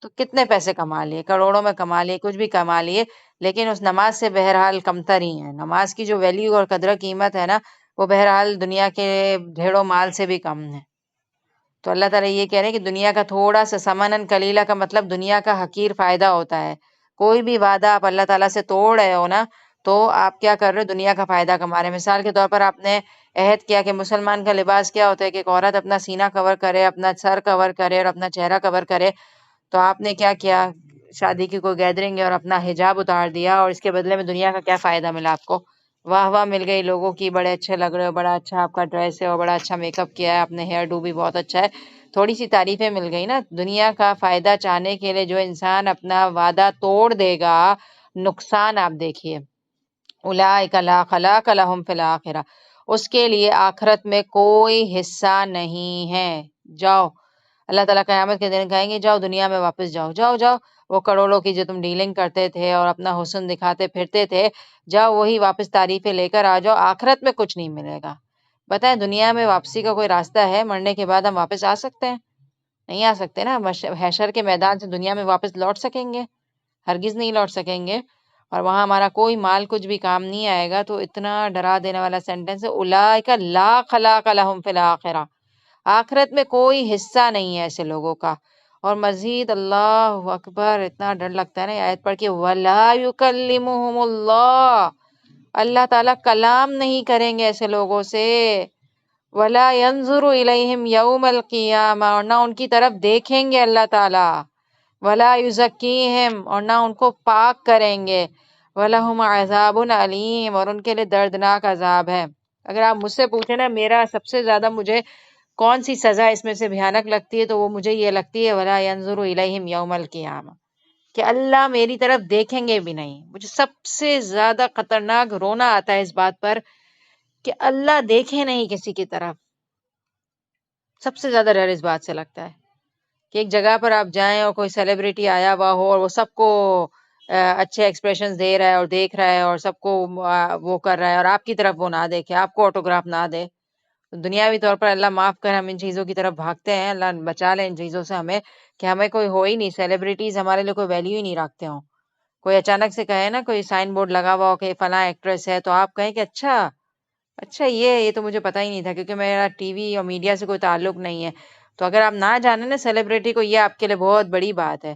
[SPEAKER 1] تو کتنے پیسے کما لیے؟ کروڑوں میں کما لیے، کچھ بھی کما لیے، لیکن اس نماز سے بہرحال کمتر ہی ہے۔ نماز کی جو ویلیو اور قدر قیمت ہے نا، وہ بہرحال دنیا کے ڈھیروں مال سے بھی کم ہے۔ تو اللہ تعالیٰ یہ کہہ رہے ہیں کہ دنیا کا تھوڑا سا سمنن کلیلہ کا مطلب دنیا کا حقیر فائدہ ہوتا ہے۔ کوئی بھی وعدہ آپ اللہ تعالیٰ سے توڑ رہے ہو نا، تو آپ کیا کر رہے ہو؟ دنیا کا فائدہ کما رہے ہیں۔ مثال کے طور پر آپ نے عہد کیا کہ مسلمان کا لباس کیا ہوتا ہے کہ ایک عورت اپنا سینہ کور کرے، اپنا سر کور کرے اور اپنا چہرہ کور کرے، تو آپ نے کیا کیا؟ شادی کی کوئی گیدرنگ ہے اور اپنا حجاب اتار دیا، اور اس کے بدلے میں دنیا کا کیا فائدہ ملا آپ کو؟ واہ واہ مل گئی لوگوں کی، بڑے اچھے لگ رہے ہو، بڑا اچھا آپ کا ڈریس ہے اور بڑا اچھا میک اپ کیا ہے آپ نے، ہیئر ڈو بھی بہت اچھا ہے، تھوڑی سی تعریفیں مل گئی نا۔ دنیا کا فائدہ چاہنے کے لیے جو انسان اپنا وعدہ توڑ دے گا، نقصان آپ دیکھیے۔ اولئک لا خلاق لہم فی الآخرہ، اس کے لیے آخرت میں کوئی حصہ نہیں ہے۔ جاؤ، اللہ تعالیٰ قیامت کے دن کہیں گے جاؤ دنیا میں واپس جاؤ، جاؤ جاؤ، وہ کروڑوں کی جو تم ڈیلنگ کرتے تھے اور اپنا حسن دکھاتے پھرتے تھے، جاؤ وہی واپس تعریفیں لے کر آ جاؤ، آخرت میں کچھ نہیں ملے گا۔ بتائیں دنیا میں واپسی کا کوئی راستہ ہے؟ مرنے کے بعد ہم واپس آ سکتے ہیں؟ نہیں آ سکتے نا۔ حشر کے میدان سے دنیا میں واپس لوٹ سکیں گے؟ ہرگز نہیں لوٹ سکیں گے، اور وہاں ہمارا کوئی مال کچھ بھی کام نہیں آئے گا۔ تو اتنا ڈرا دینے والا سینٹنس ہے، اولئک لا خلاق لہم فی الآخرہ، آخرت میں کوئی حصہ نہیں ہے ایسے لوگوں کا۔ اور مزید اللہ اکبر، اتنا ڈر لگتا ہے نا یہ آیت پڑھ کے، وَلَا يُكَلِّمُهُمُ اللَّهُ، اللہ تعالیٰ کلام نہیں کریں گے ایسے لوگوں سے، وَلَا يَنظُرُ إِلَيْهِمْ يَوْمَ الْقِيَامَةِ، اور نہ ان کی طرف دیکھیں گے اللہ تعالیٰ، وَلَا يُزَكِّيهِمْ، اور نہ ان کو پاک کریں گے، وَلَهُمْ عَذَابٌ أَلِيمٌ، اور ان کے لیے دردناک عذاب ہے۔ اگر آپ مجھ سے پوچھیں نا میرا سب سے زیادہ مجھے کون سی سزا اس میں سے بھیانک لگتی ہے، تو وہ مجھے یہ لگتی ہے وَلَا يَنظُرُ إِلَيْهِمْ يَوْمَ الْقِيَامَةِ، کہ اللہ میری طرف دیکھیں گے بھی نہیں۔ مجھے سب سے زیادہ خطرناک رونا آتا ہے اس بات پر کہ اللہ دیکھے نہیں کسی کی طرف۔ سب سے زیادہ ڈر اس بات سے لگتا ہے کہ ایک جگہ پر آپ جائیں اور کوئی سیلیبریٹی آیا ہوا ہو اور وہ سب کو اچھے ایکسپریشنز دے رہا ہے اور دیکھ رہا ہے اور سب کو وہ کر رہا ہے، اور آپ کی طرف وہ نہ دیکھے، آپ کو آٹوگراف نہ دے۔ دنیاوی طور پر اللہ معاف کر، ہم ان چیزوں کی طرف بھاگتے ہیں، اللہ بچا لے ان چیزوں سے ہمیں، کہ ہمیں کوئی ہو ہی نہیں، سیلیبریٹیز ہمارے لیے کوئی ویلیو ہی نہیں رکھتے ہوں۔ کوئی اچانک سے کہے نا، کوئی سائن بورڈ لگا ہوا ہو کہ فلاں ایکٹریس ہے، تو آپ کہیں کہ اچھا اچھا، یہ تو مجھے پتہ ہی نہیں تھا، کیونکہ میرا ٹی وی اور میڈیا سے کوئی تعلق نہیں ہے۔ تو اگر آپ نہ جانیں نا سیلیبریٹی کو، یہ آپ کے لیے بہت بڑی بات ہے۔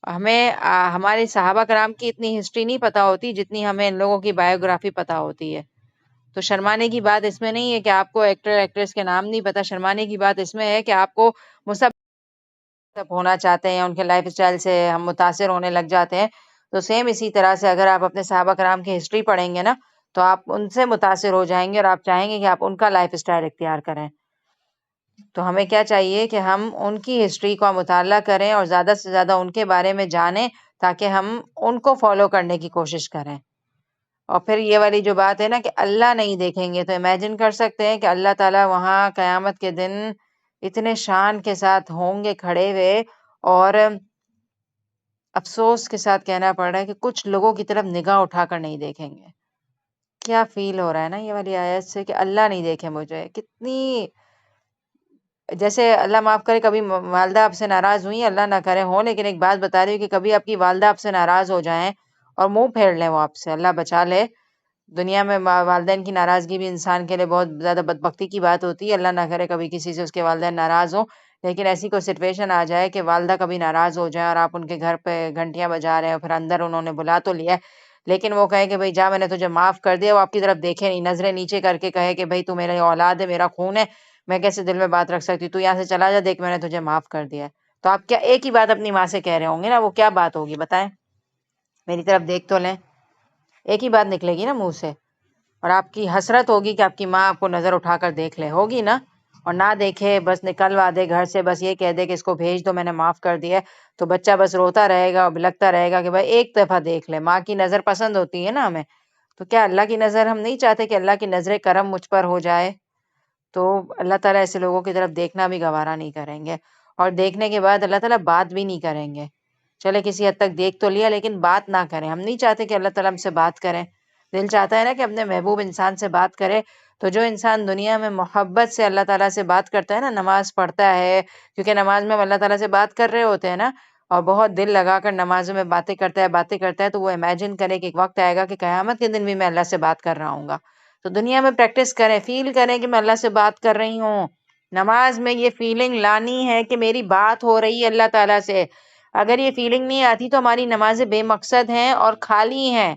[SPEAKER 1] ہمیں ہمارے صحابہ کرام کی اتنی ہسٹری نہیں پتہ ہوتی جتنی ہمیں ان لوگوں کی بایوگرافی پتہ ہوتی ہے۔ تو شرمانے کی بات اس میں نہیں ہے کہ آپ کو ایکٹر ایکٹریس کے نام نہیں پتہ، شرمانے کی بات اس میں ہے کہ آپ کو ہونا چاہتے ہیں، ان کے لائف اسٹائل سے ہم متاثر ہونے لگ جاتے ہیں۔ تو سیم اسی طرح سے اگر آپ اپنے صحابہ کرام کی ہسٹری پڑھیں گے نا، تو آپ ان سے متاثر ہو جائیں گے اور آپ چاہیں گے کہ آپ ان کا لائف اسٹائل اختیار کریں۔ تو ہمیں کیا چاہیے کہ ہم ان کی ہسٹری کا مطالعہ کریں اور زیادہ سے زیادہ ان کے بارے میں جانیں، تاکہ ہم ان کو فالو کرنے کی کوشش کریں۔ اور پھر یہ والی جو بات ہے نا کہ اللہ نہیں دیکھیں گے، تو امیجن کر سکتے ہیں کہ اللہ تعالیٰ وہاں قیامت کے دن اتنے شان کے ساتھ ہوں گے کھڑے ہوئے، اور افسوس کے ساتھ کہنا پڑ رہا ہے کہ کچھ لوگوں کی طرف نگاہ اٹھا کر نہیں دیکھیں گے۔ کیا فیل ہو رہا ہے نا یہ والی آیت سے کہ اللہ نہیں دیکھے مجھے؟ کتنی، جیسے اللہ معاف کرے کبھی والدہ آپ سے ناراض ہوئی، اللہ نہ کرے ہوں، لیکن ایک بات بتا رہی ہوں کہ کبھی آپ کی والدہ آپ سے ناراض ہو جائیں اور منہ پھیر لیں وہ آپ سے، اللہ بچا لے۔ دنیا میں والدین کی ناراضگی بھی انسان کے لیے بہت زیادہ بدبختی کی بات ہوتی ہے، اللہ نہ کرے کبھی کسی سے اس کے والدین ناراض ہوں، لیکن ایسی کوئی سچویشن آ جائے کہ والدہ کبھی ناراض ہو جائیں اور آپ ان کے گھر پہ گھنٹیاں بجا رہے ہیں، پھر اندر انہوں نے بلا تو لیا ہے، لیکن وہ کہیں کہ بھائی جا میں نے تجھے معاف کر دیا، وہ آپ کی طرف دیکھے نہیں، نظریں نیچے کر کے کہے کہ بھائی تو میری اولاد ہے، میرا خون ہے، میں کیسے دل میں بات رکھ سکتی ہوں، تو یہاں سے چلا جا، دیکھ میں نے تجھے معاف کر دیا ہے۔ تو آپ کیا ایک ہی بات اپنی ماں سے کہہ رہے ہوں گے نا، وہ کیا بات ہوگی بتائیں؟ میری طرف دیکھ تو لیں۔ ایک ہی بات نکلے گی نا منہ سے، اور آپ کی حسرت ہوگی کہ آپ کی ماں آپ کو نظر اٹھا کر دیکھ لے، ہوگی نا؟ اور نہ دیکھے، بس نکلوا دے گھر سے، بس یہ کہہ دے کہ اس کو بھیج دو، میں نے معاف کر دیا ہے، تو بچہ بس روتا رہے گا اور بلکتا رہے گا کہ بھائی ایک دفعہ دیکھ لے۔ ماں کی نظر پسند ہوتی ہے نا ہمیں، تو کیا اللہ کی نظر ہم نہیں چاہتے کہ اللہ کی نظر کرم مجھ پر ہو جائے؟ تو اللہ تعالیٰ ایسے لوگوں کی طرف دیکھنا بھی گوارا نہیں کریں گے، اور دیکھنے کے بعد اللہ تعالیٰ بات بھی نہیں کریں گے۔ چلے کسی حد تک دیکھ تو لیا لیکن بات نہ کریں، ہم نہیں چاہتے کہ اللہ تعالیٰ ہم سے بات کریں۔ دل چاہتا ہے نا کہ اپنے محبوب انسان سے بات کرے۔ تو جو انسان دنیا میں محبت سے اللہ تعالیٰ سے بات کرتا ہے نا، نماز پڑھتا ہے، کیونکہ نماز میں ہم اللہ تعالیٰ سے بات کر رہے ہوتے ہیں نا، اور بہت دل لگا کر نمازوں میں باتیں کرتا ہے، تو وہ امیجن کرے کہ ایک وقت آئے گا کہ قیامت کے دن بھی میں اللہ سے بات کر رہا ہوں گا۔ تو دنیا میں پریکٹس کریں، فیل کریں کہ میں اللہ سے بات کر رہی ہوں۔ نماز میں یہ فیلنگ لانی ہے کہ میری بات ہو رہی ہے اللہ تعالیٰ سے۔ اگر یہ فیلنگ نہیں آتی تو ہماری نمازیں بے مقصد ہیں اور خالی ہیں۔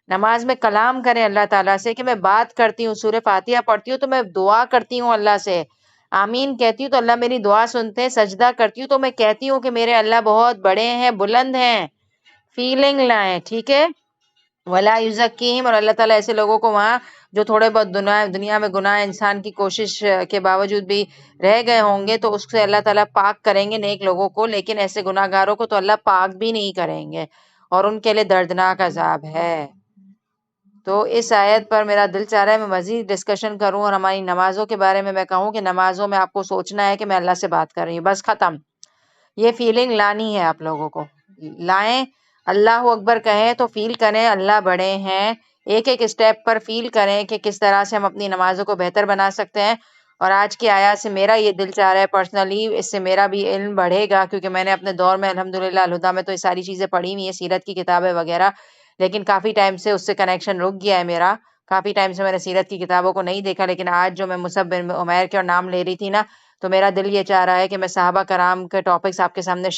[SPEAKER 1] نماز میں کلام کریں اللہ تعالیٰ سے کہ میں بات کرتی ہوں، سورہ فاتحہ پڑھتی ہوں تو میں دعا کرتی ہوں اللہ سے، آمین کہتی ہوں تو اللہ میری دعا سنتے ہیں، سجدہ کرتی ہوں تو میں کہتی ہوں کہ میرے اللہ بہت بڑے ہیں، بلند ہیں۔ فیلنگ لائیں، ٹھیک ہے؟ ولا یزکیہم، اور اللہ تعالیٰ ایسے لوگوں کو وہاں جو تھوڑے بہت دنیا میں گناہ انسان کی کوشش کے باوجود بھی رہ گئے ہوں گے تو اس سے اللہ تعالیٰ پاک کریں گے نیک لوگوں کو، لیکن ایسے گناہ گاروں کو تو اللہ پاک بھی نہیں کریں گے، اور ان کے لیے دردناک عذاب ہے۔ تو اس آیت پر میرا دل چاہ رہا ہے میں مزید ڈسکشن کروں، اور ہماری نمازوں کے بارے میں کہوں کہ نمازوں میں آپ کو سوچنا ہے کہ میں اللہ سے بات کر رہی ہوں، بس ختم۔ یہ فیلنگ لانی ہے آپ لوگوں کو، لائیں۔ اللہ اکبر کہیں تو فیل کریں اللہ بڑے ہیں، ایک ایک اسٹیپ پر فیل کریں کہ کس طرح سے ہم اپنی نمازوں کو بہتر بنا سکتے ہیں۔ اور آج کی آیات سے میرا یہ دل چاہ رہا ہے پرسنلی، اس سے میرا بھی علم بڑھے گا، کیونکہ میں نے اپنے دور میں الحمدللہ الہدیٰ میں تو یہ ساری چیزیں پڑھی ہوئی ہیں، سیرت کی کتابیں وغیرہ، لیکن کافی ٹائم سے اس سے کنیکشن رک گیا ہے میرا، کافی ٹائم سے میں نے سیرت کی کتابوں کو نہیں دیکھا، لیکن آج جو میں مصعب بن عمیر کے اور نام لے رہی تھی نا، تو میرا دل یہ چاہ رہا ہے کہ میں صحابہ کرام کے ٹاپکس آپ کے سامنے